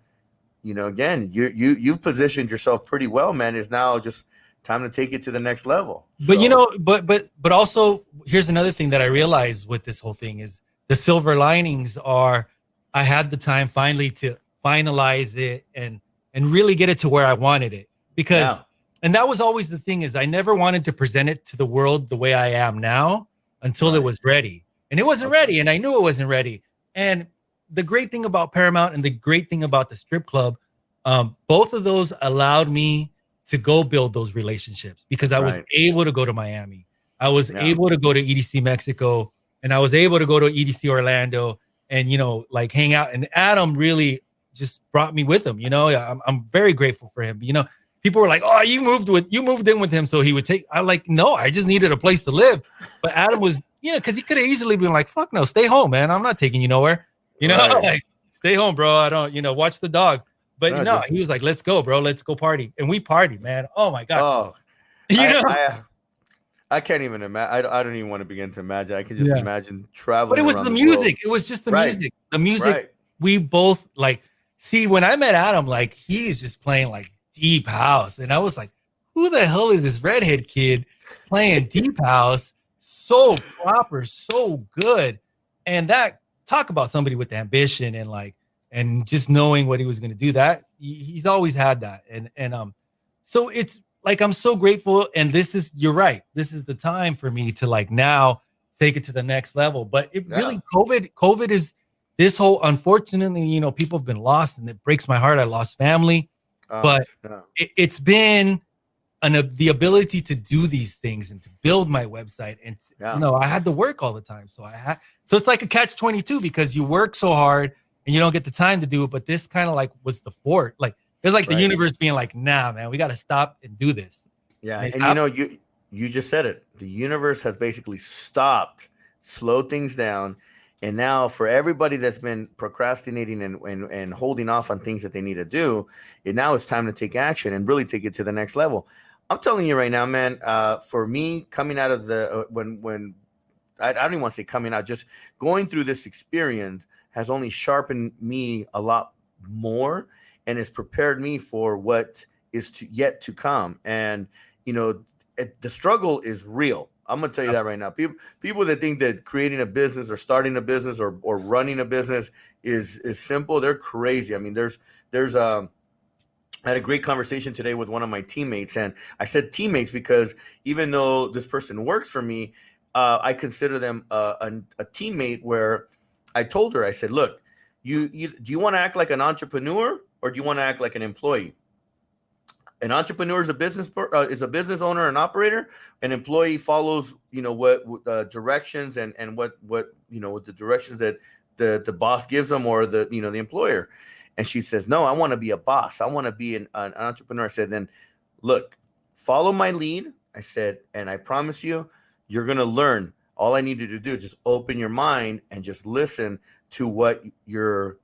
Again, you've positioned yourself pretty well, man. It's now just time to take it to the next level. But but also here's another thing that I realized with this whole thing is the silver linings are I had the time finally to finalize it and really get it to where I wanted it, because and that was always the thing is I never wanted to present it to the world the way I am now until it was ready, and it wasn't ready, and I knew it wasn't ready. And the great thing about Paramount and the great thing about the strip club, both of those allowed me to go build those relationships, because I was able to go to Miami. I was able to go to EDC Mexico, and I was able to go to EDC Orlando and, hang out. And Adam really just brought me with him. I'm very grateful for him. People were like, oh, you moved in with him, so he would take. I'm like, no, I just needed a place to live. But Adam was, because he could have easily been like, fuck no, stay home, man. I'm not taking you nowhere. Like, stay home, bro. I don't, watch the dog. But he was like, let's go, bro. Let's go party. And we partied, man. Oh my God. Oh, I can't even imagine. I don't even want to begin to imagine. I can just imagine traveling. But it was the music. It was just the music. The music. We both see, when I met Adam, he's just playing deep house. And I was like, who the hell is this redhead kid playing deep house? So proper, so good. And that talk about somebody with ambition and just knowing what he was going to do. That he's always had that. So it's like, I'm so grateful. And you're right. This is the time for me to like now take it to the next level. But it really, COVID is this whole, unfortunately, you know, people have been lost, and it breaks my heart. I lost family, but it's been the ability to do these things and to build my website. And, you know, I had to work all the time. So it's like a catch-22, because you work so hard and you don't get the time to do it. But this kind of like was the fort. Like, it's like the universe being like, nah, man, we got to stop and do this. Yeah. And you know, you just said it. The universe has basically stopped, slowed things down. And now for everybody that's been procrastinating and holding off on things that they need to do, now it's time to take action and really take it to the next level. I'm telling you right now, man, for me, coming out of the, when I don't even want to say coming out, just going through this experience has only sharpened me a lot more, and it's prepared me for what is yet to come. And, you know, the struggle is real. I'm going to tell you that right now. People that think that creating a business or starting a business or running a business is simple, they're crazy. I mean, I had a great conversation today with one of my teammates, and I said teammates because even though this person works for me, I consider them a teammate, where I told her, I said, look, do you want to act like an entrepreneur, or do you want to act like an employee? An entrepreneur is a business owner and operator. An employee follows, you know, what directions and what you know, with the directions that the boss gives them, or the employer. And she says, no, I want to be a boss. I want to be an entrepreneur. I said, then look, follow my lead. I said, and I promise you, you're going to learn. All I need you to do is just open your mind and just listen to what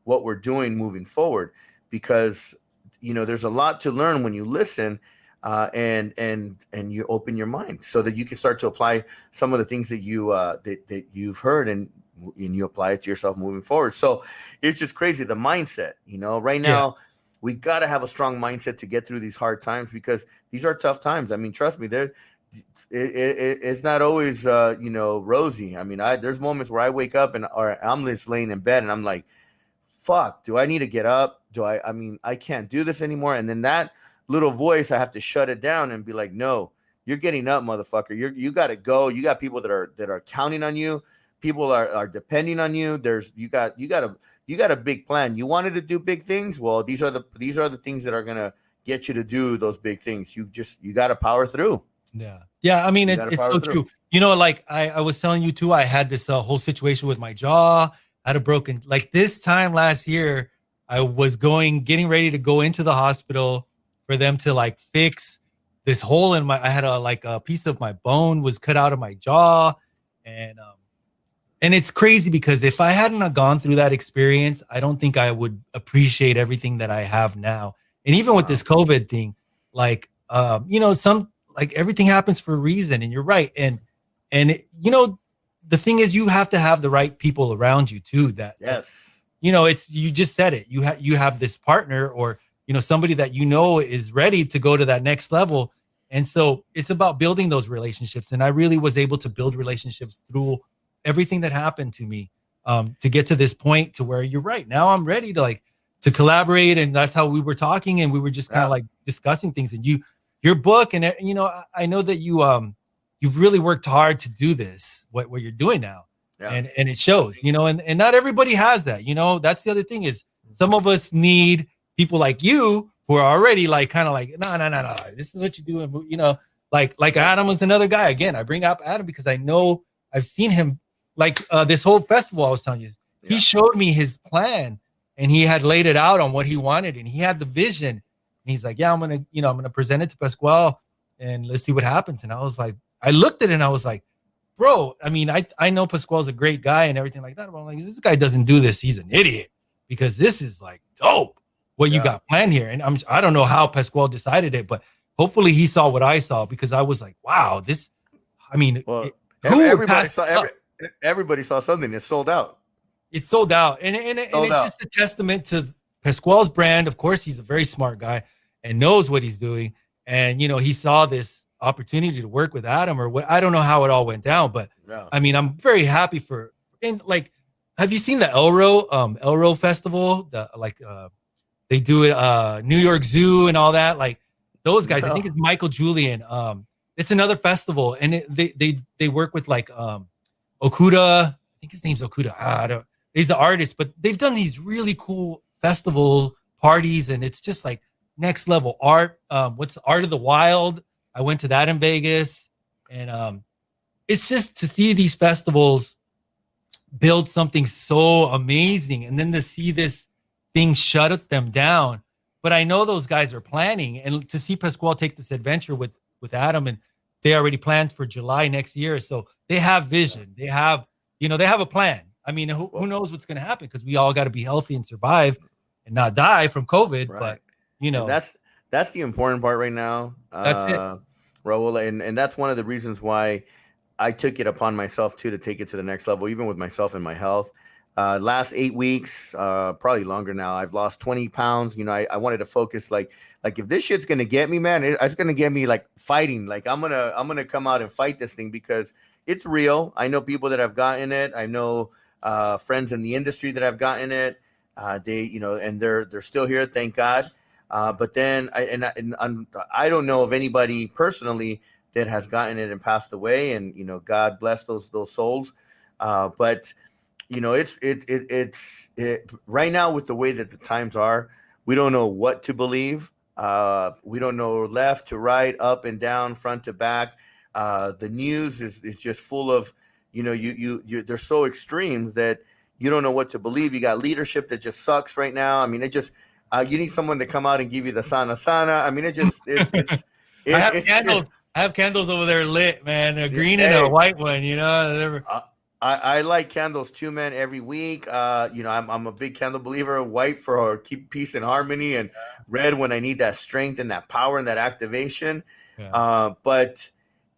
we're doing moving forward, because, you know, there's a lot to learn when you listen, and you open your mind so that you can start to apply some of the things that you've heard, and you apply it to yourself moving forward. So it's just crazy, the mindset, you know, right now we got to have a strong mindset to get through these hard times, because these are tough times. I mean, trust me, it's not always, you know, rosy. I mean, there's moments where I wake up or I'm just laying in bed and I'm like, fuck, do I need to get up? I mean, I can't do this anymore. And then that little voice, I have to shut it down and be like, no, you're getting up, motherfucker. You got to go. You got people that are counting on you. People are depending on you. You got a big plan. You wanted to do big things. Well, these are the things that are going to get you to do those big things. You got to power through. Yeah. I mean, it's so true. You know, like I was telling you too, I had this whole situation with my jaw. I had a broken, like this time last year, I was getting ready to go into the hospital for them to like fix this hole in I had a piece of my bone was cut out of my jaw. And it's crazy, because if I hadn't gone through that experience, I don't think I would appreciate everything that I have now. And even with this COVID thing, like, you know, like everything happens for a reason, and you're right. And you know, the thing is, you have to have the right people around you too. You know, you just said it. You have this partner, or, you know, somebody that, you know, is ready to go to that next level. And so it's about building those relationships. And I really was able to build relationships through everything that happened to me, to get to this point to where you're right. Now I'm ready to collaborate. And that's how we were talking. And we were just kind of like discussing things, and your book. And, you know, I know that you've really worked hard to do this, what you're doing now. Yes. And it shows, you know, and not everybody has that, you know. That's the other thing, is some of us need people like you who are already like, kind of like, no, this is what you do. And, you know, like Adam was another guy. Again, I bring up Adam because I know I've seen him, like this whole festival I was telling you, he showed me his plan, and he had laid it out on what he wanted, and he had the vision. And he's like, yeah, I'm going to present it to Pasquale, and let's see what happens. And I was like, I looked at it and I was like, bro, I mean, I know Pasquale's a great guy and everything like that, but I'm like, this guy doesn't do this, he's an idiot, because this is like dope what you got planned here. And I don't know how Pasquale decided it, but hopefully he saw what I saw, because I was like, wow, this, I mean, everybody saw something. It's sold out. It's sold out. And it's just a testament to Pasquale's brand. Of course, he's a very smart guy and knows what he's doing. And, you know, he saw this opportunity to work with Adam, or what, I don't know how it all went down, but I mean, I'm very happy and like, have you seen the Elro Festival? They do it New York Zoo and all that. Like those guys, I think it's Michael Julian. It's another festival, and they work with like Okuda. I think his name's Okuda. I don't. He's the artist, but they've done these really cool festival parties, and it's just like next level art. What's Art of the Wild? I went to that in Vegas, and it's just to see these festivals build something so amazing, and then to see this thing shut them down. But I know those guys are planning, and to see Pasquale take this adventure with Adam, and they already planned for July next year, so they have vision. They have a plan. I mean, who knows what's going to happen, because we all got to be healthy and survive and not die from COVID. Right. But and that's the important part right now. That's it, Raul, and that's one of the reasons why I took it upon myself too to take it to the next level, even with myself and my health. Last 8 weeks, probably longer now, I've lost 20 pounds. I wanted to focus like if this shit's gonna get me, man, it's gonna get me like fighting. Like I'm gonna come out and fight this thing, because it's real. I know people that have gotten it. I know friends in the industry that have gotten it. And they're still here, thank God. But then I don't know of anybody personally that has gotten it and passed away, and God bless those souls. But it's right now, with the way that the times are, we don't know what to believe. We don't know left to right, up and down, front to back. The news is just full of, they're so extreme that you don't know what to believe. You got leadership that just sucks right now. I mean, you need someone to come out and give you the sana. I mean, I have candles over there lit, man. A green and a white one, I like candles too, man, every week. I'm a big candle believer. White for keep peace and harmony, and red when I need that strength and that power and that activation. Yeah. But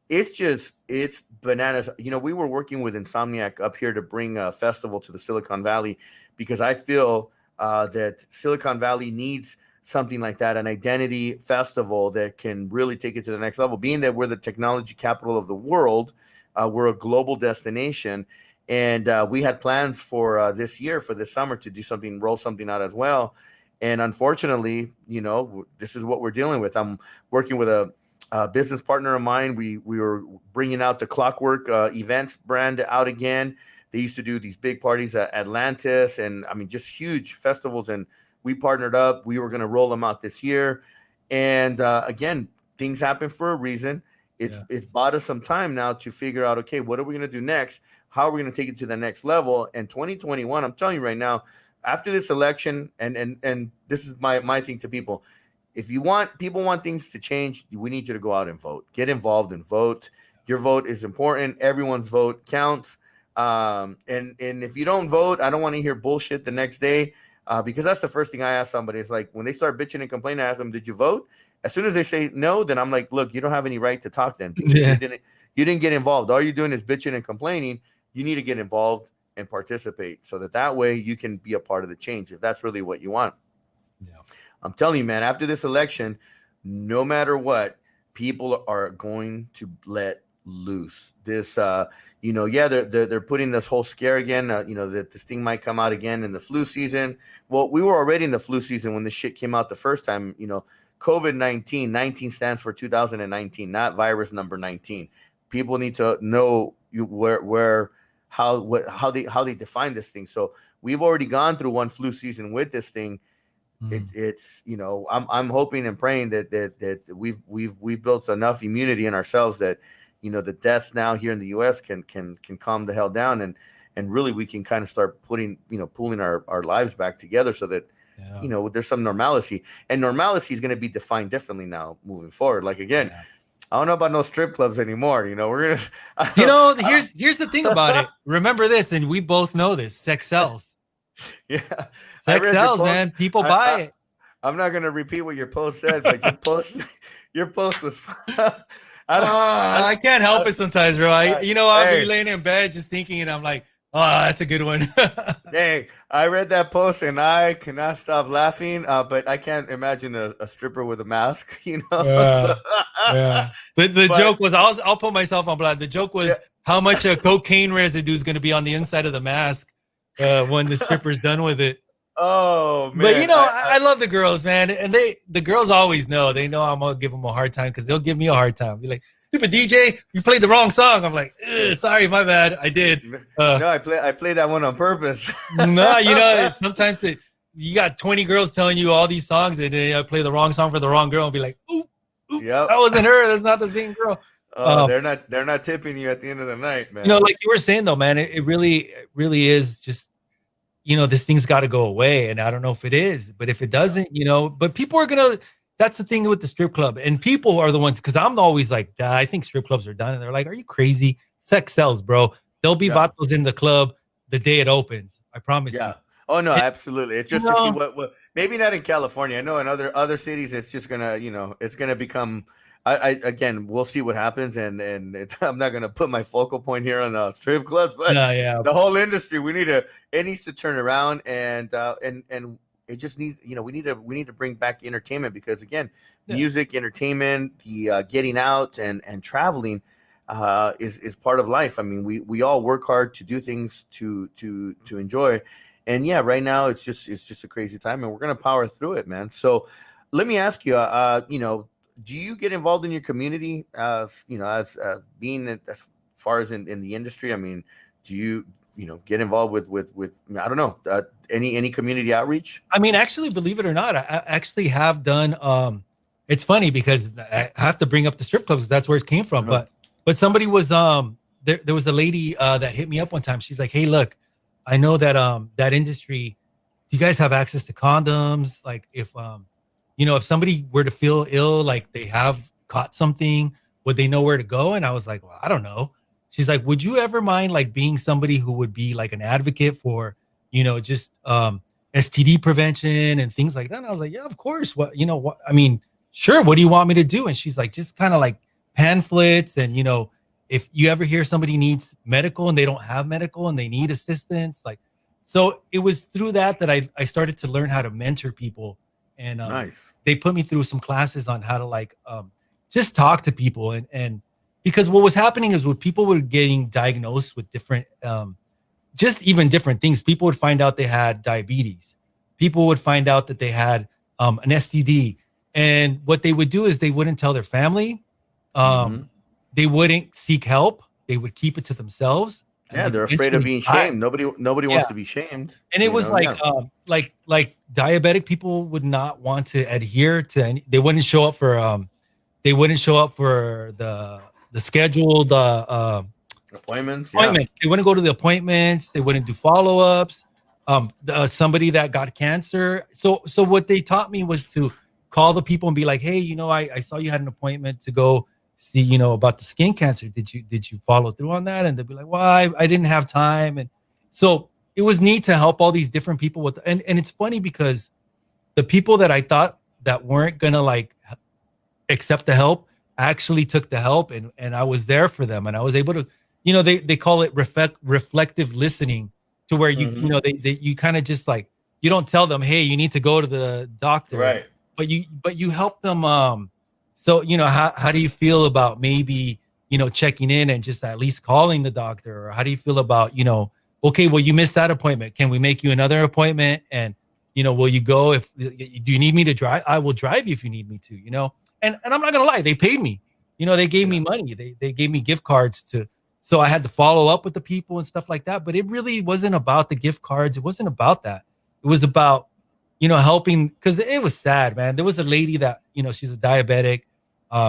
it's bananas. We were working with Insomniac up here to bring a festival to the Silicon Valley, because I feel that Silicon Valley needs something like that, an identity festival that can really take it to the next level. Being that we're the technology capital of the world, we're a global destination, and we had plans for this year, for this summer, to do something, roll something out as well. And unfortunately, this is what we're dealing with. I'm working with a business partner of mine. We were bringing out the Clockwork events brand out again. They used to do these big parties at Atlantis, and I mean, just huge festivals. And we partnered up. We were going to roll them out this year. And again, things happen for a reason. It's bought us some time now to figure out, okay, what are we going to do next? How are we going to take it to the next level? And 2021, I'm telling you right now, after this election, and this is my thing to people, if people want things to change, we need you to go out and vote. Get involved and vote. Your vote is important. Everyone's vote counts. And if you don't vote, I don't want to hear bullshit the next day, because that's the first thing I ask somebody. It's like, when they start bitching and complaining, I ask them, did you vote? As soon as they say no, then I'm like, look, you don't have any right to talk then, because you didn't get involved. All you're doing is bitching and complaining. You need to get involved and participate, so that way you can be a part of the change, if that's really what you want. Yeah. I'm telling you, man, after this election, no matter what, people are going to let loose. This, they're putting this whole scare again, that this thing might come out again in the flu season. Well, we were already in the flu season when this shit came out the first time. COVID-19, 19 stands for 2019, not virus number 19. People need to know how they define this thing. So we've already gone through one flu season with this thing. I'm hoping and praying that we've built enough immunity in ourselves that the deaths now here in the U.S. can calm the hell down, and really we can kind of start pulling our lives back together, so that there's some normalcy, and normalcy is going to be defined differently now moving forward. Like, again, I don't know about no strip clubs anymore. We're gonna here's the thing about it. Remember this, and we both know this: sex sells. Yeah, sex sells, man. People buy it. I'm not gonna repeat what your post said, but your post was I can't help it sometimes, bro. I'll be laying in bed just thinking, and I'm like, oh, that's a good one. Dang, I read that post and I cannot stop laughing. But I can't imagine a stripper with a mask, Yeah. The joke was, I'll put myself on blast. The joke was how much cocaine residue is going to be on the inside of the mask. when the stripper's done with it. Oh man! But you know, I love the girls, man, and the girls always know. They know I'm gonna give them a hard time because they'll give me a hard time. Be like, "Stupid DJ, you played the wrong song." I'm like, "Sorry, my bad. I did." No, I played that one on purpose. No, you know, sometimes you got 20 girls telling you all these songs, and then I play the wrong song for the wrong girl, and be like, "Oop, yep. that wasn't her. That's not the same girl." They're not tipping you at the end of the night, man. You know, like you were saying though, man, it really is just, you know, this thing's got to go away. And I don't know if it is, but if it doesn't, you know, but people are going to, that's the thing with the strip club. And people are the ones, because I'm always like, I think strip clubs are done. And they're like, are you crazy? Sex sells, bro. There'll be vatos in the club the day it opens. I promise you. Oh, no, absolutely. It's just to see what, maybe not in California. I know in other cities, it's just going to, you know, it's going to become, again, we'll see what happens, and I'm not gonna put my focal point here on strip clubs, but the whole industry, it needs to turn around, and it just needs, you know, we need to bring back entertainment, because again, music, entertainment, the getting out and traveling is part of life. I mean, we all work hard to do things to enjoy, and right now it's just a crazy time, and we're gonna power through it, man. So let me ask you, you know, do you get involved in your community, you know, as being as far as in the industry? I mean, do you get involved with I don't know, any community outreach? I mean, actually, believe it or not, I actually have done. It's funny because I have to bring up the strip clubs, because that's where it came from. But somebody was there was a lady that hit me up one time. She's like, hey, look, I know that that industry, do you guys have access to condoms? Like if you know, if somebody were to feel ill, like they have caught something, would they know where to go? And I was like, well, I don't know. She's like, would you ever mind like being somebody who would be like an advocate for, you know, just STD prevention and things like that? And I was like, yeah, of course. What, you know, what, I mean, sure. What do you want me to do? And she's like, just kind of like pamphlets. And, you know, if you ever hear somebody needs medical and they don't have medical and they need assistance, like, so it was through that I started to learn how to mentor people. And they put me through some classes on how to like just talk to people, and because what was happening is when people were getting diagnosed with different just even different things, people would find out they had diabetes, people would find out that they had an STD, and what they would do is they wouldn't tell their family, they wouldn't seek help, they would keep it to themselves. Yeah, they're afraid of being shamed. Nobody wants to be shamed. And it was like diabetic people would not want to adhere to any, they wouldn't show up for the scheduled appointments. They wouldn't go to the appointments, they wouldn't do follow-ups. Somebody that got cancer. So what they taught me was to call the people and be like, hey, you know, I saw you had an appointment to go see, you know, about the skin cancer. Did you follow through on that? And they'd be like, well, I didn't have time. And so it was neat to help all these different people with, and it's funny because the people that I thought that weren't gonna like accept the help actually took the help, and I was there for them, and I was able to, you know, they call it reflective listening, to where you you know, you kind of just like, you don't tell them, hey, you need to go to the doctor, right? But you help them. So, you know, how do you feel about maybe, you know, checking in and just at least calling the doctor? Or how do you feel about, you know, okay, well, you missed that appointment. Can we make you another appointment? And, you know, will you go do you need me to drive? I will drive you if you need me to, you know? And I'm not going to lie, they paid me, you know, they gave me money. They gave me gift cards so I had to follow up with the people and stuff like that. But it really wasn't about the gift cards. It wasn't about that. It was about, you know, helping, because it was sad, man. There was a lady that, you know, she's a diabetic.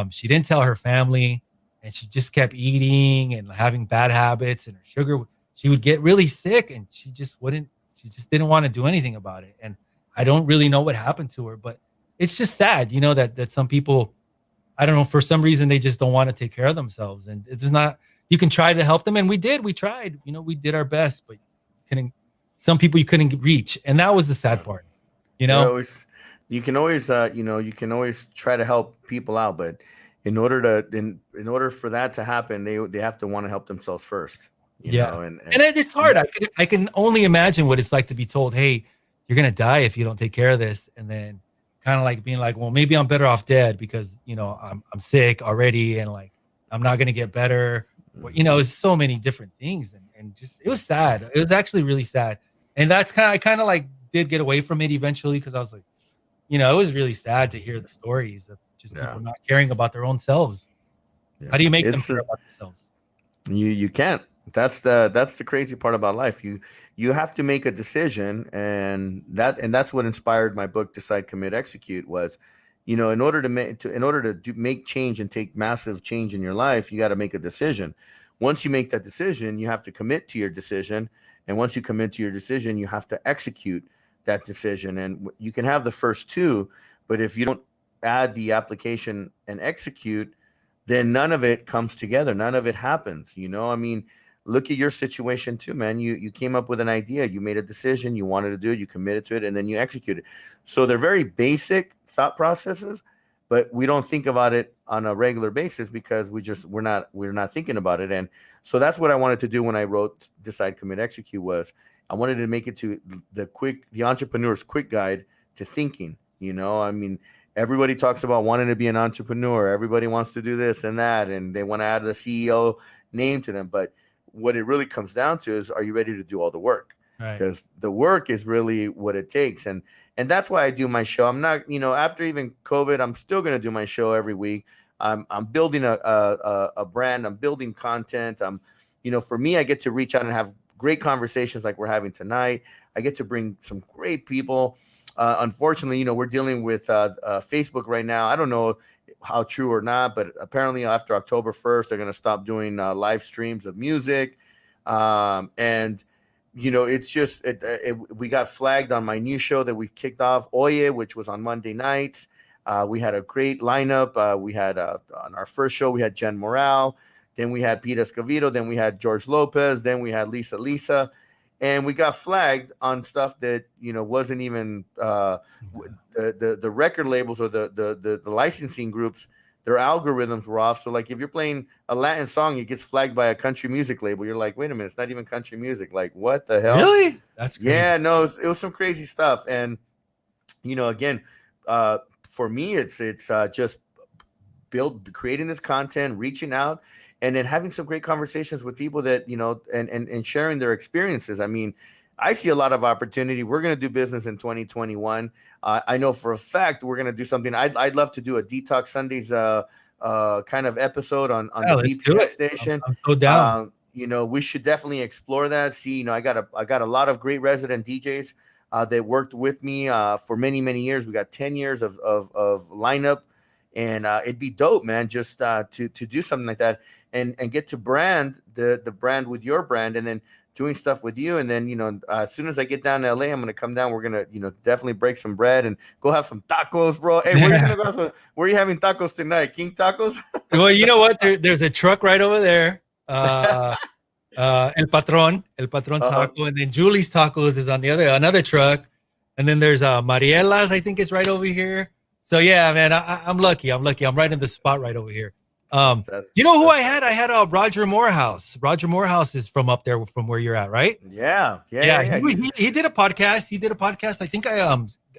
She didn't tell her family, and she just kept eating and having bad habits, and her sugar, she would get really sick, and she just didn't want to do anything about it. And I don't really know what happened to her, but it's just sad, you know, that some people, I don't know, for some reason, they just don't want to take care of themselves. And it's not, you can try to help them. And we tried, you know, we did our best, but some people you couldn't reach. And that was the sad part, you know? You can always try to help people out, but in order for that to happen, they have to want to help themselves first. You know? And it's hard. I can only imagine what it's like to be told, hey, you're gonna die if you don't take care of this, and then kind of like being like, well, maybe I'm better off dead because, you know, I'm sick already, and like I'm not gonna get better. You know, it's so many different things, and just it was sad. It was actually really sad. And that's I kind of like did get away from it eventually because I was like, you know, it was really sad to hear the stories of just people not caring about their own selves. Yeah. How do you make them care about themselves? You can't. That's the crazy part about life. You have to make a decision, and that's what inspired my book, Decide, Commit, Execute. Was, you know, in order to make change and take massive change in your life, you got to make a decision. Once you make that decision, you have to commit to your decision, and once you commit to your decision, you have to execute that decision. And you can have the first two, but if you don't add the application and execute, then none of it comes together. None of it happens. You know, I mean, look at your situation too, man. You came up with an idea, you made a decision, you wanted to do it, you committed to it, and then you execute it. So they're very basic thought processes, but we don't think about it on a regular basis because we're not thinking about it. And so that's what I wanted to do when I wrote Decide, Commit, Execute. Was I wanted to make it to the entrepreneur's quick guide to thinking. You know, I mean, everybody talks about wanting to be an entrepreneur. Everybody wants to do this and that, and they want to add the CEO name to them. But what it really comes down to is, are you ready to do all the work? Because the work is really what it takes. And that's why I do my show. I'm not, you know, after even COVID, I'm still going to do my show every week. I'm building a brand. I'm building content. You know, for me, I get to reach out and have great conversations like we're having tonight. I get to bring some great people. Unfortunately, you know, we're dealing with Facebook right now. I don't know how true or not, but apparently after October 1st, they're going to stop doing live streams of music. And, you know, it's just, we got flagged on my new show that we kicked off, Oye, which was on Monday nights. We had a great lineup. We had on our first show, we had Jen Morale. Then we had Peter Escovedo. Then we had George Lopez. Then we had Lisa. And we got flagged on stuff that, you know, wasn't even the record labels or the licensing groups. Their algorithms were off. So, like, if you're playing a Latin song, it gets flagged by a country music label. You're like, wait a minute, it's not even country music. Like, what the hell? Really? That's crazy. Yeah, no, it was some crazy stuff. And, you know, again, for me, it's just creating this content, reaching out, and then having some great conversations with people that, you know, and sharing their experiences. I mean, I see a lot of opportunity. We're going to do business in 2021. I know for a fact we're going to do something. I'd love to do a Detox Sundays kind of episode on the BPM Station. I'm so down. You know, we should definitely explore that. See, you know, I got a lot of great resident DJs that worked with me for many years. We got 10 years of lineup. And it'd be dope, man, just to do something like that and get to brand the brand with your brand, and then doing stuff with you. And then, you know, as soon as I get down to LA, I'm going to come down. We're going to, you know, definitely break some bread and go have some tacos, bro. Hey, where are you having tacos tonight? King Tacos? Well, you know what? There's a truck right over there. El Patron Taco. And then Julie's Tacos is on another truck. And then there's Mariela's, I think, is right over here. So yeah, man, I'm lucky. I'm right in the spot right over here. You know who I had? I had Roger Morehouse. Roger Morehouse is from up there, from where you're at, right? Yeah. He did a podcast. I think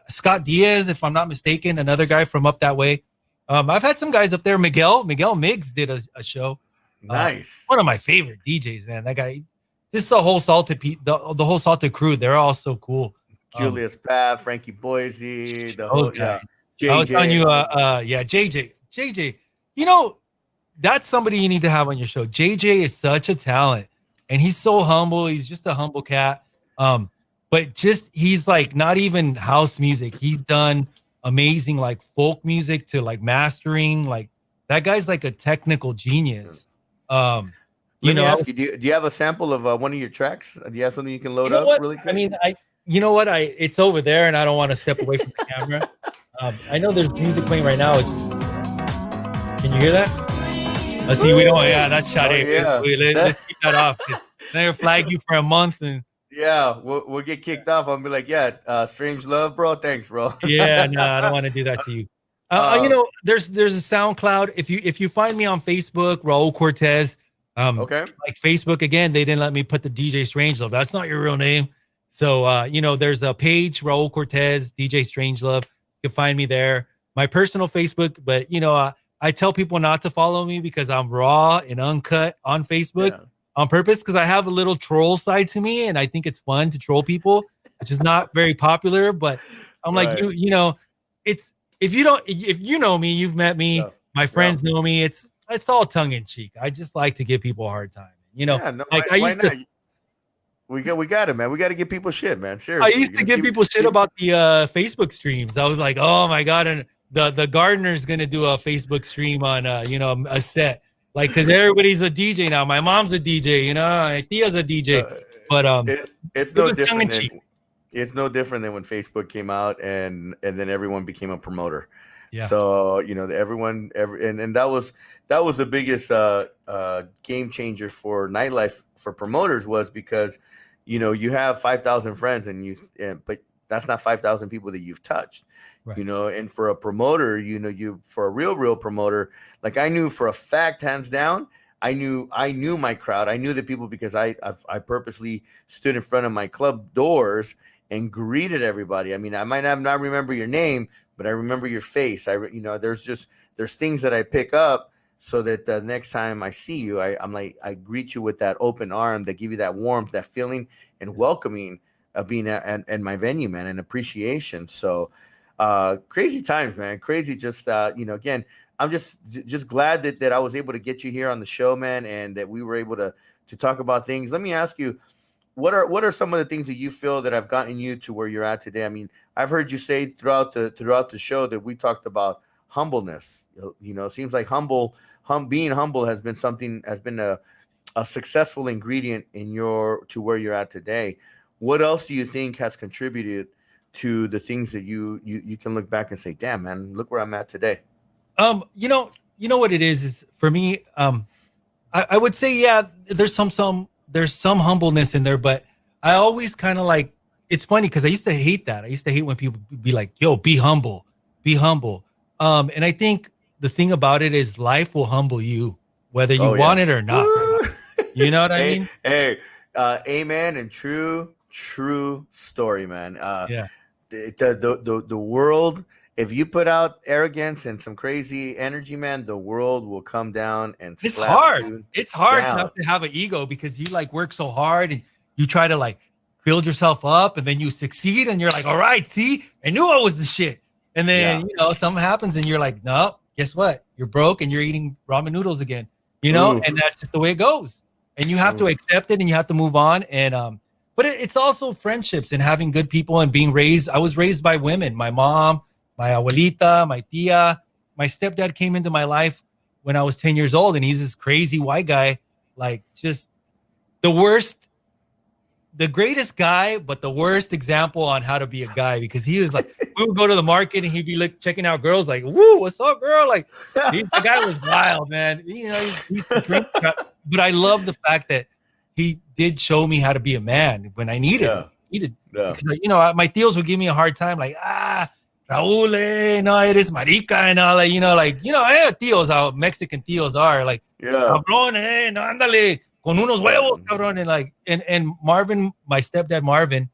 Scott Diaz, if I'm not mistaken, another guy from up that way. I've had some guys up there. Miguel Miggs did a show. Nice. One of my favorite DJs, man. That guy. This is the whole Salted the whole Salted crew. They're all so cool. Julius Pav, Frankie Boise, those guys. JJ. I was telling you, JJ, you know, that's somebody you need to have on your show. JJ is such a talent, and he's so humble. He's just a humble cat. But just, he's like not even house music. He's done amazing, like folk music to like mastering. Like, that guy's like a technical genius. Let me ask you, do you have a sample of one of your tracks? Do you have something you can load up really quick? I mean, you know what? It's over there, and I don't want to step away from the camera. I know there's music playing right now. Can you hear that? Let's see. We don't. Yeah, that's shot. Let's keep that off. They'll flag you for a month, and yeah, we'll get kicked off. I'll be like, yeah, Strange Love, bro. Thanks, bro. Yeah, no, I don't want to do that to you. You know, there's a SoundCloud. If you find me on Facebook, Raul Cortes. Okay. Like Facebook again, they didn't let me put the DJ Strange Love. That's not your real name. So you know, there's a page, Raul Cortes, DJ Strange Love. You can find me there. My personal Facebook, but you know, I tell people not to follow me because I'm raw and uncut on Facebook. on purpose because I have a little troll side to me, and I think it's fun to troll people, which is not very popular. But I'm like, Right. you know, it's if you know me, you've met me, Yeah. my Yeah. friends know me. It's all tongue in cheek. I just like to give people a hard time. You know, Yeah. No. like Why not? We got it, man. We got to give people shit, man. I Seriously. used to give people shit about the Facebook streams. I was like, oh my god, and the gardener's gonna do a Facebook stream on a set, like because everybody's a DJ now. My mom's a DJ, my tia's a DJ, but It's it no was tongue in different cheek. than it's no different than when Facebook came out and then everyone became a promoter. Yeah. So and that was the biggest game changer for nightlife for promoters was because you have 5,000 friends but that's not 5,000 people that you've touched. Right. And for a promoter, for a real promoter, like I knew for a fact, hands down, I knew my crowd. I knew the people because I purposely stood in front of my club doors and greeted everybody. I mean, I might not remember your name, but I remember your face. There's things that I pick up so that the next time I see you, I greet you with that open arm that give you that warmth, that feeling and welcoming of being at my venue, man, and appreciation. So crazy times, man. Crazy. Just again, I'm just glad that I was able to get you here on the show, man, and that we were able to talk about things. Let me ask you, what are some of the things that you feel that have gotten you to where you're at today? I mean, I've heard you say throughout the show that we talked about humbleness. It seems like being humble has been a successful ingredient to where you're at today. What else do you think has contributed to the things that you can look back and say, damn, man, look where I'm at today? You know what it is for me. I would say, yeah, there's some humbleness in there, but I always kind of like, it's funny because I used to hate that. I used to hate when people be like, yo, be humble, be humble. And I think the thing about it is life will humble you, whether you want it or not. You know what I mean? Hey, amen. And true story, man. Yeah. The world, if you put out arrogance and some crazy energy, man, the world will come down and it's slap hard. you It's hard down. not to have an ego because you like work so hard and you try to like build yourself up and then you succeed and you're like, all right, see, I knew I was the shit. And then, something happens and you're like, no, guess what? You're broke and you're eating ramen noodles again, Oof. and that's just the way it goes. And you have to accept it and you have to move on. And, but it's also friendships and having good people and being raised. I was raised by women, my mom, my abuelita, my tia. My stepdad came into my life when I was 10 years old and he's this crazy white guy, like just the greatest guy, but the worst example on how to be a guy because he was like, we would go to the market and he'd be like checking out girls like, woo, what's up, girl? Like the guy was wild, man. He used to drink, but I love the fact that he did show me how to be a man when I needed it. Because, my tios would give me a hard time, like, Raul, no, eres marica, and all, like, tios, how Mexican tios are, like, cabrón, no, ándale, con unos huevos, cabrón, and like, and Marvin, my stepdad Marvin,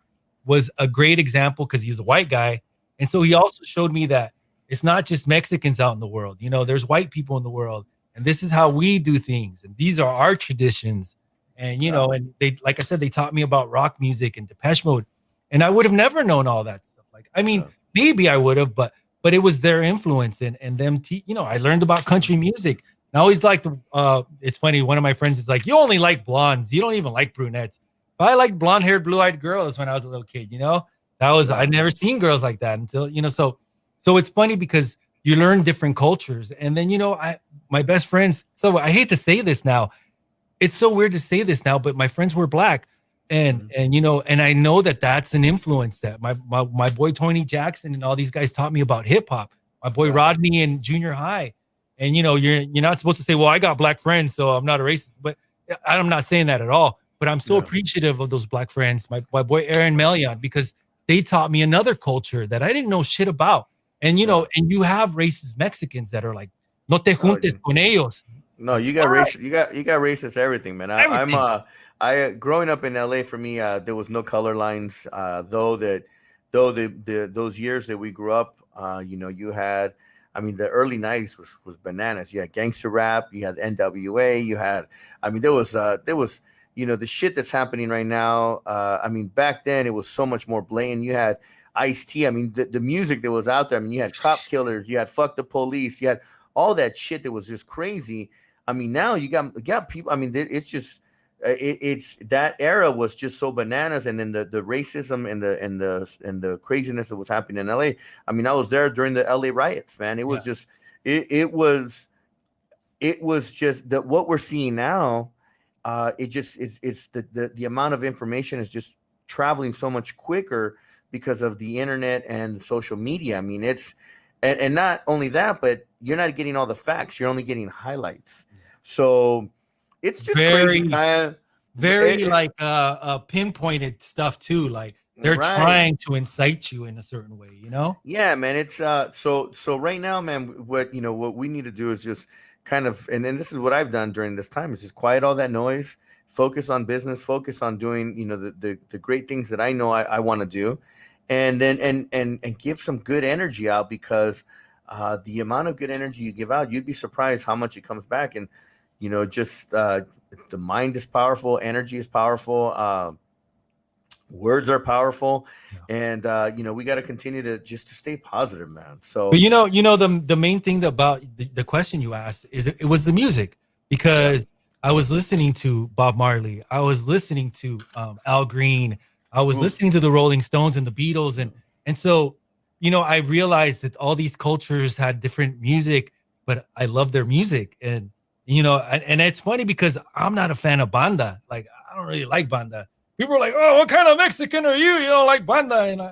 was a great example because he's a white guy, and so he also showed me that it's not just Mexicans out in the world, there's white people in the world, and this is how we do things, and these are our traditions. And, and they, like I said, they taught me about rock music and Depeche Mode. And I would have never known all that stuff. Like, I mean, maybe I would have, but it was their influence and them, I learned about country music. And I always liked, it's funny. One of my friends is like, you only like blondes. You don't even like brunettes. But I liked blonde haired, blue eyed girls when I was a little kid, I'd never seen girls like that until, so it's funny because you learn different cultures. And then, my best friends, so I hate to say this now, it's so weird to say this now, but my friends were black, and I know that that's an influence that my boy Tony Jackson and all these guys taught me about hip hop. My boy Rodney in junior high, and you're not supposed to say, well, I got black friends, so I'm not a racist, but I'm not saying that at all. But I'm so appreciative of those black friends, my boy Aaron Melion, because they taught me another culture that I didn't know shit about. And and you have racist Mexicans that are like, no te juntes con ellos. No, you got racist. You got racist everything, man. I'm growing up in LA. For me, there was no color lines. Though those years that we grew up, you had. I mean, the early '90s was bananas. You had gangster rap. You had NWA. You had. I mean, there was the shit that's happening right now. I mean, back then it was so much more blatant. You had Ice-T. I mean, the music that was out there. I mean, you had Cop Killers, you had Fuck the Police, you had all that shit that was just crazy. I mean, now you got people. I mean, it's just it's that era was just so bananas, and then the racism and the craziness that was happening in LA. I mean, I was there during the LA riots, man. It was just it was just that what we're seeing now. It's the amount of information is just traveling so much quicker because of the internet and social media. I mean, it's and not only that, but you're not getting all the facts. You're only getting highlights. So it's just crazy time. Very pinpointed stuff too. Like they're trying to incite you in a certain way, Yeah, man. It's so right now, man, what we need to do is just kind of, and then this is what I've done during this time, is just quiet all that noise, focus on business, focus on doing, the great things that I know I want to do. And then and give some good energy out, because the amount of good energy you give out, you'd be surprised how much it comes back. And just the mind is powerful, energy is powerful, words are powerful, and we got to continue to stay positive, man. So, but the main thing about the question you asked is it was the music, because I was listening to Bob Marley, I was listening to Al Green, I was listening to the Rolling Stones and the Beatles. And so, I realized that all these cultures had different music, but I love their music. And, and it's funny because I'm not a fan of banda. Like, I don't really like banda. People are like, oh, what kind of Mexican are you? You don't like banda and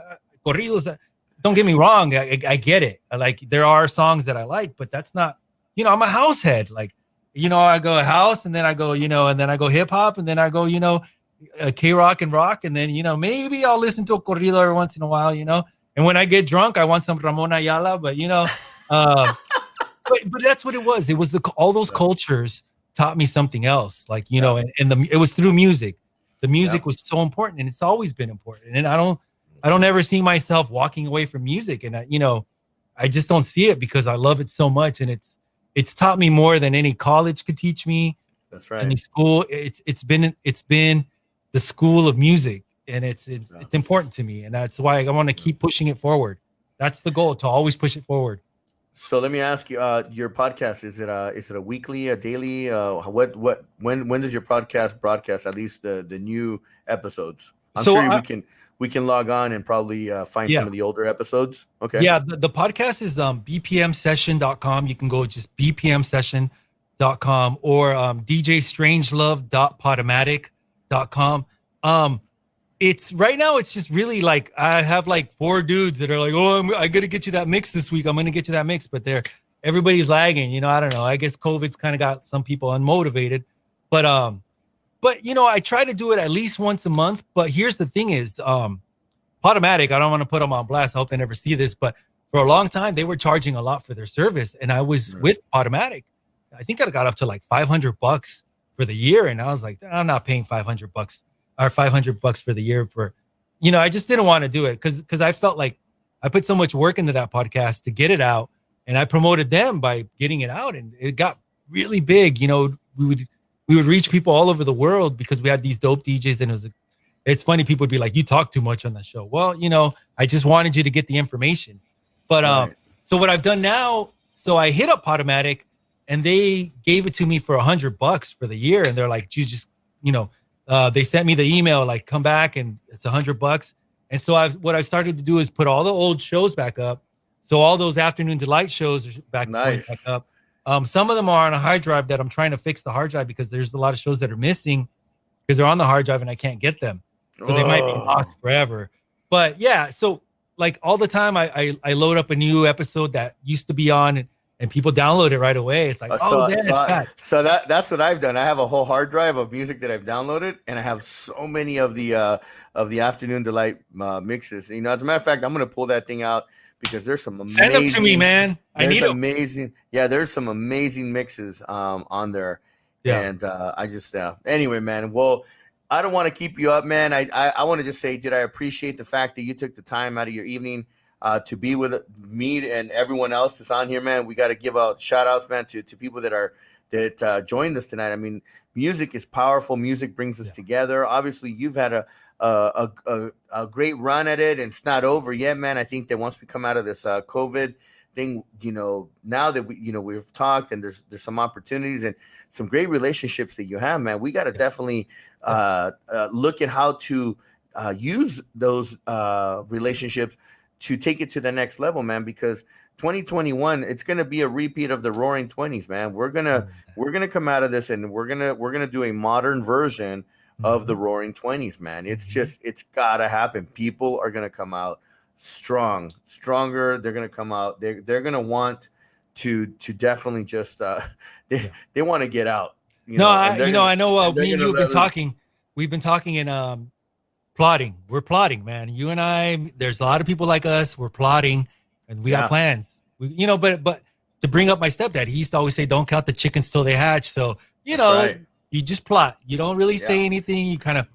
corridos. Don't get me wrong. I get it. There are songs that I like, but that's not, I'm a house head. Like, I go house, and then I go, and then I go hip hop, and then I go, K-rock and rock, and then maybe I'll listen to a corrido every once in a while, and when I get drunk I want some Ramon Ayala, but but that's what it was. It was all those cultures taught me something else, like and it was through music. The music was so important, and it's always been important, and I don't ever see myself walking away from music, and I just don't see it, because I love it so much, and it's taught me more than any college could teach me. That's right. Any school, it's been the school of music, and it's important to me, and that's why I want to keep pushing it forward. That's the goal, to always push it forward. So let me ask you, your podcast, is it a weekly, a daily, when does your podcast broadcast, at least the new episodes? I'm sure we can log on and probably find some of the older episodes. Okay. Yeah, the podcast is bpmsession.com. You can go just bpmsession.com or djstrangelove.podomatic.com. It's right now, it's just really like I have like 4 dudes that are like, oh, I gotta get you that mix this week. I'm gonna get you that mix, but everybody's lagging. I don't know. I guess COVID's kind of got some people unmotivated, but I try to do it at least once a month. But here's the thing: is Podomatic. I don't want to put them on blast. I hope they never see this, but for a long time they were charging a lot for their service, and I was with Podomatic. I think I got up to like $500 for the year, and I was like, I'm not paying $500 or $500 for the year for, I just didn't want to do it because I felt like I put so much work into that podcast to get it out, and I promoted them by getting it out, and it got really big. We would reach people all over the world because we had these dope DJs, and it's funny. People would be like, you talk too much on the show. Well, I just wanted you to get the information. But so what I've done now, so I hit up Podomatic, and they gave it to me for $100 for the year. And they're like, you just, they sent me the email, like, come back, and it's $100. And so what I've started to do is put all the old shows back up. So all those Afternoon Delight shows are back up. Some of them are on a hard drive that I'm trying to fix the hard drive, because there's a lot of shows that are missing because they're on the hard drive and I can't get them. So they might be lost forever. But yeah, so like all the time I load up a new episode that used to be on, and people download it right away. It's like, so that's what I've done. I have a whole hard drive of music that I've downloaded, and I have so many of the Afternoon Delight mixes. As a matter of fact, I'm gonna pull that thing out, because there's some amazing. Send them to me, man. I need them. Amazing. Yeah, there's some amazing mixes on there. Yeah, and I just anyway, man. Well, I don't want to keep you up, man. I want to just say, dude, I appreciate the fact that you took the time out of your evening to be with me and everyone else that's on here, man. We got to give out shout outs, man, to people that are that joined us tonight. I mean, music is powerful. Music brings us together. Obviously, you've had a great run at it, and it's not over yet, man. I think that once we come out of this COVID thing, now that we've talked, and there's some opportunities and some great relationships that you have, man, we got to definitely look at how to use those relationships to take it to the next level, man, because 2021, it's going to be a repeat of the Roaring 20s, man. We're going to come out of this, and we're going to do a modern version of the Roaring 20s, man. It's got to happen. People are going to come out stronger. They're going to come out. They're going to want to definitely just they want to get out. I know me and you have been talking. We've been talking and plotting. We're plotting, man. You and I, there's a lot of people like us. We're plotting, and we got plans. But to bring up my stepdad, he used to always say, "Don't count the chickens till they hatch." So you just plot. You don't really say anything. You kind of,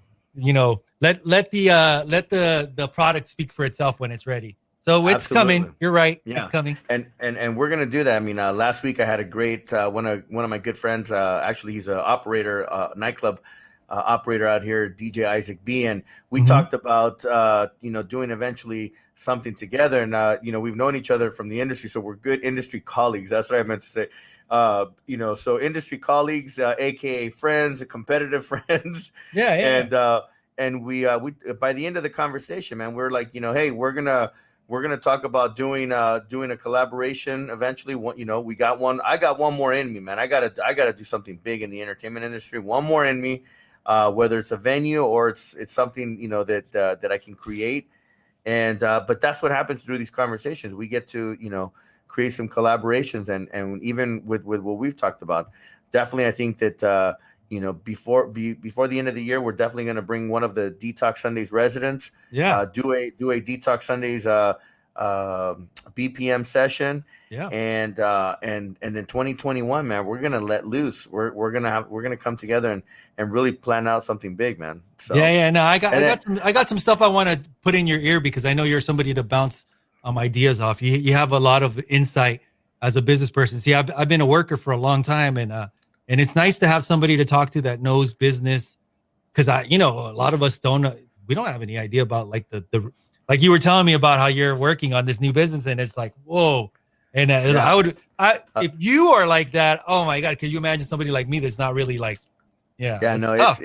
let the product speak for itself when it's ready. So it's coming. You're right. Yeah. It's coming. And we're gonna do that. I mean, last week I had a great one of my good friends. Actually, he's an operator, nightclub operator out here, DJ Isaac B, and we talked about doing eventually something together. And we've known each other from the industry, so we're good industry colleagues. That's what I meant to say. So industry colleagues, aka friends, competitive friends. And we by the end of the conversation, man, we're like, hey, we're gonna talk about doing a collaboration eventually. We got one. I got one more in me, man. I gotta do something big in the entertainment industry. One more in me, whether it's a venue or it's something that I can create. And but that's what happens through these conversations. We get to create some collaborations, and even with what we've talked about. Definitely, I think that before the end of the year, we're definitely going to bring one of the Detox Sundays residents. Do a Detox Sundays BPM session. And then 2021, man, we're gonna let loose. We're gonna come together and really plan out something big, man. So no, I got some stuff I want to put in your ear, because I know you're somebody to bounce ideas off. You have a lot of insight as a business person. See, I've been a worker for a long time, and it's nice to have somebody to talk to that knows business, because a lot of us don't have any idea about like the like you were telling me about how you're working on this new business, and it's like, whoa. And if you are like that, oh my God, can you imagine somebody like me that's not really like, no, tough.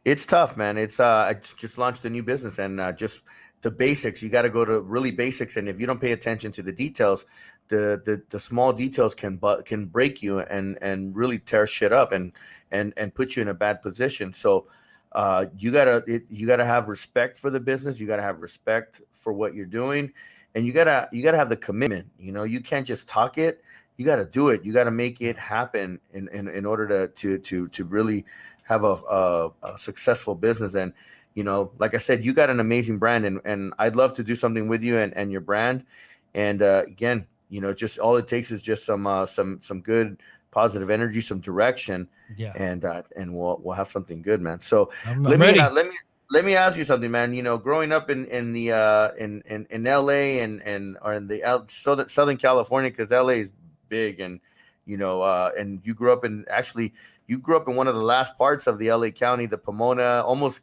it's tough, man. I just launched a new business, and just the basics. You got to go to really basics, and if you don't pay attention to the details, the small details can break you and really tear shit up and put you in a bad position. So you gotta have respect for the business. You gotta have respect for what you're doing, and you gotta have the commitment. You can't just talk it. You gotta do it. You gotta make it happen in order to really have a successful business. And like I said, you got an amazing brand, and I'd love to do something with you and your brand. And again, just all it takes is just some good positive energy, some direction, and we'll have something good, man. So let me ask you something, man. Growing up in LA or in the Southern California, because LA is big, and and you grew up in one of the last parts of the LA County, the Pomona, almost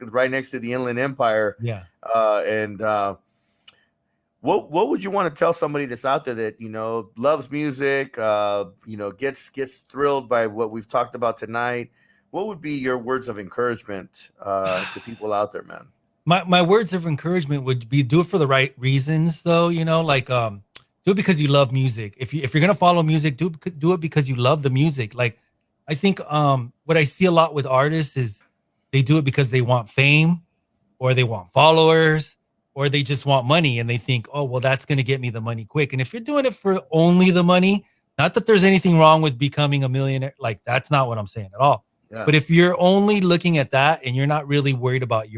right next to the Inland Empire. What would you want to tell somebody that's out there that loves music, gets thrilled by what we've talked about tonight? What would be your words of encouragement to people out there, man? My words of encouragement would be, do it for the right reasons, though. Do it because you love music. If you're gonna follow music, do it because you love the music. Like, I think what I see a lot with artists is they do it because they want fame, or they want followers, or they just want money, and they think, oh, well, that's going to get me the money quick. And if you're doing it for only the money, not that there's anything wrong with becoming a millionaire, like, that's not what I'm saying at all. But if you're only looking at that and you're not really worried about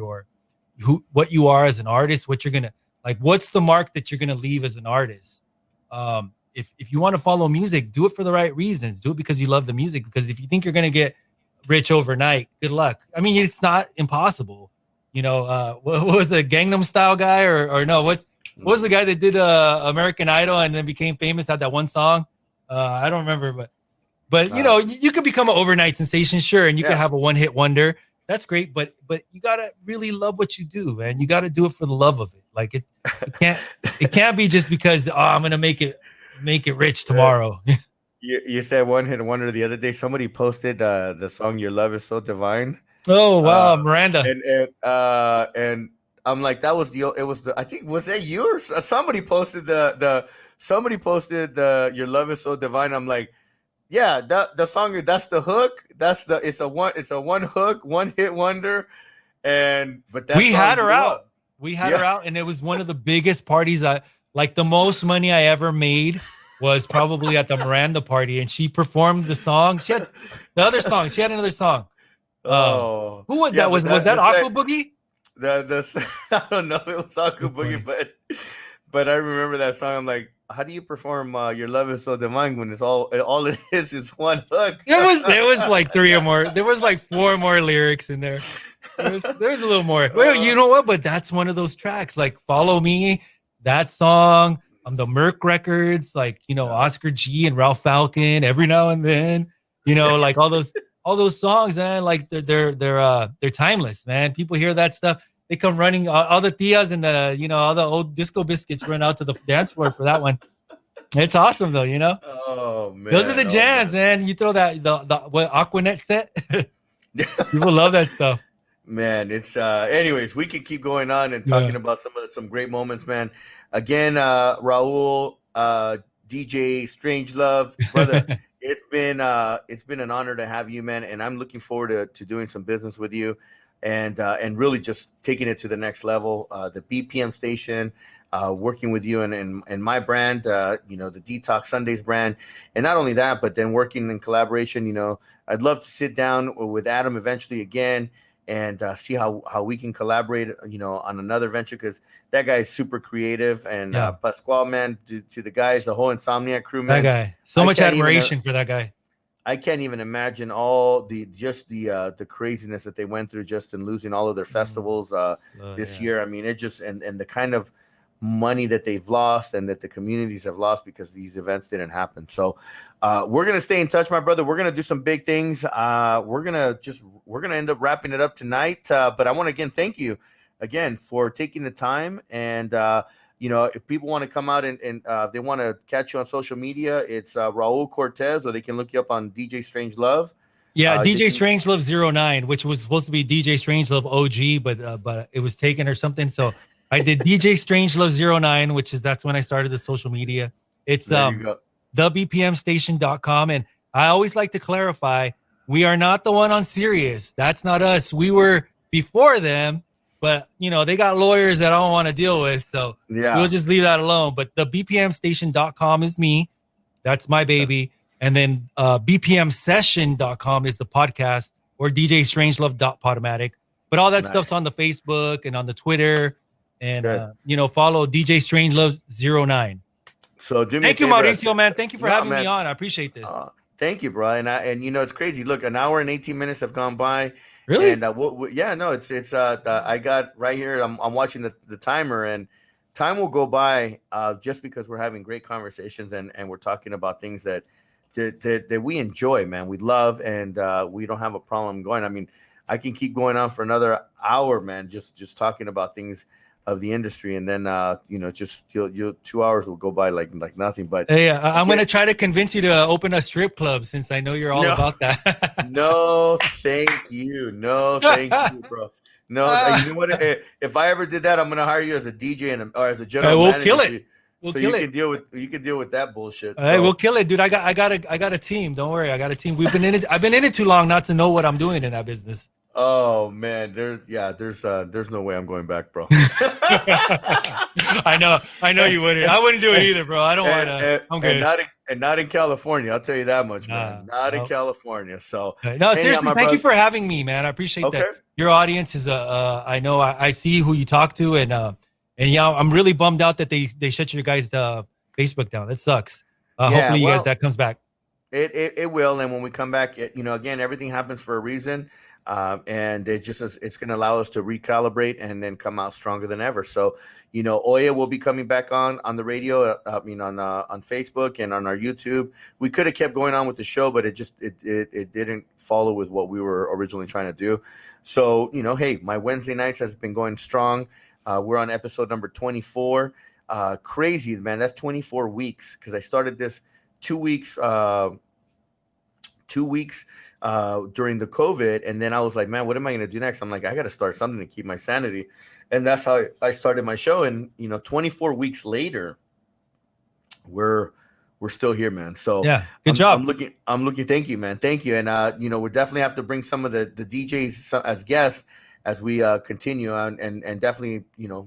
what you are as an artist, what you're going to, like, what's the mark that you're going to leave as an artist? If you want to follow music, do it for the right reasons. Do it because you love the music, because if you think you're going to get rich overnight, good luck. I mean, it's not impossible. What was the Gangnam Style guy or no? What was the guy that did American Idol and then became famous, had that one song? I don't remember, but But you could become an overnight sensation, sure, and you could have a one-hit wonder. That's great, but you gotta really love what you do, man. You gotta do it for the love of it. Like it can't be just because I'm gonna make it rich tomorrow. You said one hit wonder the other day. Somebody posted the song "Your Love Is So Divine." Oh wow, Miranda, and I'm like, I think was that you or somebody posted somebody posted Your Love Is So Divine. I'm like, yeah, the song, that's the hook. It's a one hook, one hit wonder. But we had her out. We had her out, and it was one of the biggest parties. Like the most money I ever made was probably at the Miranda party, and she performed the song. She had the other song. She had another song. Who was that? Was that Aqua Boogie? I don't know. It was Aqua Boogie, but I remember that song. I'm like, how do you perform Your Love Is So Divine when it's all it is one hook? There was like 3 or more. There was like 4 more lyrics in there. There was a little more. Well, you know what? But that's one of those tracks. Like Follow Me, that song on the Merc records, like Oscar G and Ralph Falcon. Every now and then, like all those songs, man. Like they're timeless, man. People hear that stuff. They come running, all the tias and all the old disco biscuits run out to the dance floor for that one. It's awesome though, Oh man, those are the jams, man. You throw that the Aquanet set. People love that stuff. Man, it's anyways, we can keep going on and talking about some great moments, man. Again, Raul, DJ Strangelove, brother. It's been an honor to have you, man, and I'm looking forward to doing some business with you. And really just taking it to the next level. The BPM Station, working with you and my brand, the Detox Sundays brand, and not only that, but then working in collaboration. I'd love to sit down with Adam eventually again and see how we can collaborate, on another venture, because that guy is super creative. And Pasquale, man, to the guys, the whole Insomniac crew, man. That guy, so much admiration for that guy. I can't even imagine all the craziness that they went through just in losing all of their festivals this year. I mean, it just and the kind of money that they've lost and that the communities have lost because these events didn't happen. So we're gonna stay in touch, my brother. We're gonna do some big things. We're gonna end up wrapping it up tonight. But I want to again thank you again for taking the time. And if people want to come out and if they want to catch you on social media, it's Raul Cortes, or they can look you up on DJ Strangelove. Yeah, DJ Strangelove 09, which was supposed to be DJ Strangelove OG, but it was taken or something. So I did DJ Strangelove 09, that's when I started the social media. It's the BPMstation.com. And I always like to clarify, we are not the one on Sirius. That's not us. We were before them. But, they got lawyers that I don't want to deal with. So we'll just leave that alone. But the BPMstation.com is me. That's my baby. And then BPMsession.com is the podcast, or DJ Strangelove.podomatic. But all that stuff's on the Facebook and on the Twitter. And, follow DJ Strangelove 09. So do me Thank you, Mauricio, man. Thank you for having me on. I appreciate this. Thank you, bro. And it's crazy. Look, an hour and 18 minutes have gone by. Really? And it's I got right here. I'm watching the timer, and time will go by just because we're having great conversations and we're talking about things that we enjoy, man. We love, and we don't have a problem going. I mean, I can keep going on for another hour, man. Just talking about things of the industry, and then just 2 hours will go by like nothing. But hey, I'm gonna try to convince you to open a strip club, since I know you're all about that. No, thank you, bro. No, you know what? If I ever did that, I'm gonna hire you as a DJ or as a general manager. Kill it. You can deal with that bullshit. Hey, we'll kill it, dude. I got a team. Don't worry, I got a team. I've been in it too long not to know what I'm doing in that business. Oh man, there's no way I'm going back, bro. I know you wouldn't. I wouldn't do it either, bro. I don't want to. I'm good. And not in California. I'll tell you that much, man. Not in California. So no, seriously, thank you for having me, man. I appreciate that. Your audience is I know I see who you talk to, and I'm really bummed out that they shut your guys' Facebook down. That sucks. Hopefully, you guys that comes back. It will, and when we come back, again, everything happens for a reason. And it's going to allow us to recalibrate and then come out stronger than ever. So, Oya will be coming back on the radio, on Facebook and on our YouTube. We could have kept going on with the show, but it didn't follow with what we were originally trying to do. So, hey, my Wednesday nights has been going strong. We're on episode number 24. Crazy, man. That's 24 weeks because I started this 2 weeks during the COVID. And then I was like, man, what am I going to do next? I'm like, I got to start something to keep my sanity. And that's how I started my show. And, 24 weeks later, we're still here, man. So yeah, good job. I'm looking. Thank you, man. Thank you. And, we definitely have to bring some of the DJs as guests as we continue on, and definitely,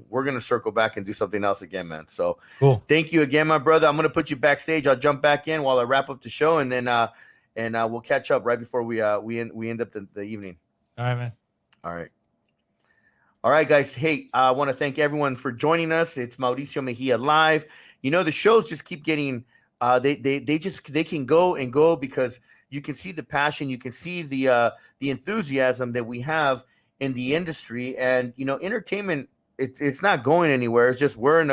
we're going to circle back and do something else again, man. So cool. Thank you again, my brother. I'm going to put you backstage. I'll jump back in while I wrap up the show, and then, we'll catch up right before we end up the evening. All right, man. All right, guys. Hey, I want to thank everyone for joining us. It's Mauricio Mejia Live. The shows just keep getting they can go and go because you can see the passion, you can see the enthusiasm that we have in the industry, and entertainment. It's not going anywhere. It's just we're in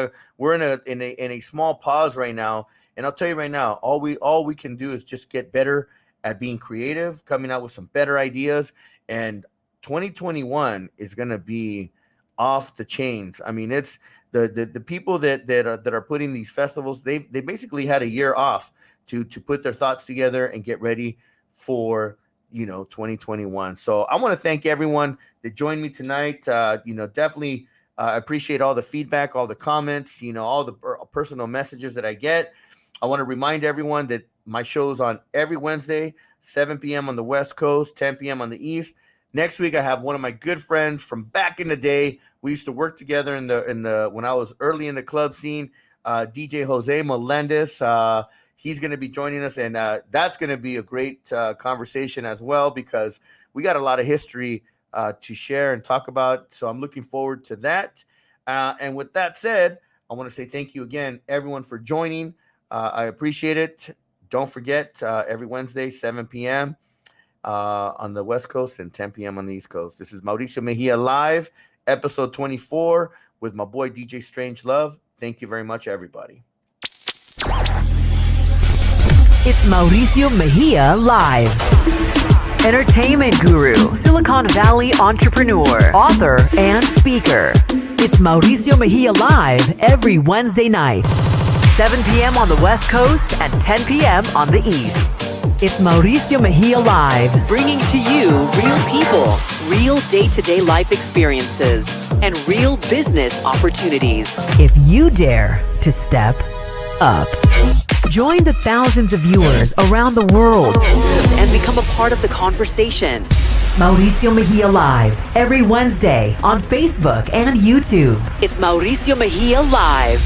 a small pause right now. And I'll tell you right now, all we can do is just get better at being creative, coming out with some better ideas. And 2021 is going to be off the chains. I mean, it's the people that are putting these festivals. They basically had a year off to put their thoughts together and get ready for 2021. So I want to thank everyone that joined me tonight. Definitely appreciate all the feedback, all the comments, all the personal messages that I get. I want to remind everyone that my show is on every Wednesday, 7 p.m. on the West Coast, 10 p.m. on the East. Next week, I have one of my good friends from back in the day. We used to work together in the when I was early in the club scene. DJ Jose Melendez. He's going to be joining us, and that's going to be a great conversation as well because we got a lot of history to share and talk about. So I'm looking forward to that. And with that said, I want to say thank you again, everyone, for joining. I appreciate it. Don't forget, every Wednesday, 7 p.m. On the West Coast and 10 p.m. on the East Coast. This is Mauricio Mejia Live, episode 24, with my boy DJ Strange Love. Thank you very much, everybody. It's Mauricio Mejia Live. Entertainment guru, Silicon Valley entrepreneur, author, and speaker. It's Mauricio Mejia Live every Wednesday night. 7 p.m. on the West Coast and 10 p.m. on the East. It's Mauricio Mejia Live, bringing to you real people, real day-to-day life experiences, and real business opportunities. If you dare to step up. Join the thousands of viewers around the world and become a part of the conversation. Mauricio Mejia Live, every Wednesday on Facebook and YouTube. It's Mauricio Mejia Live.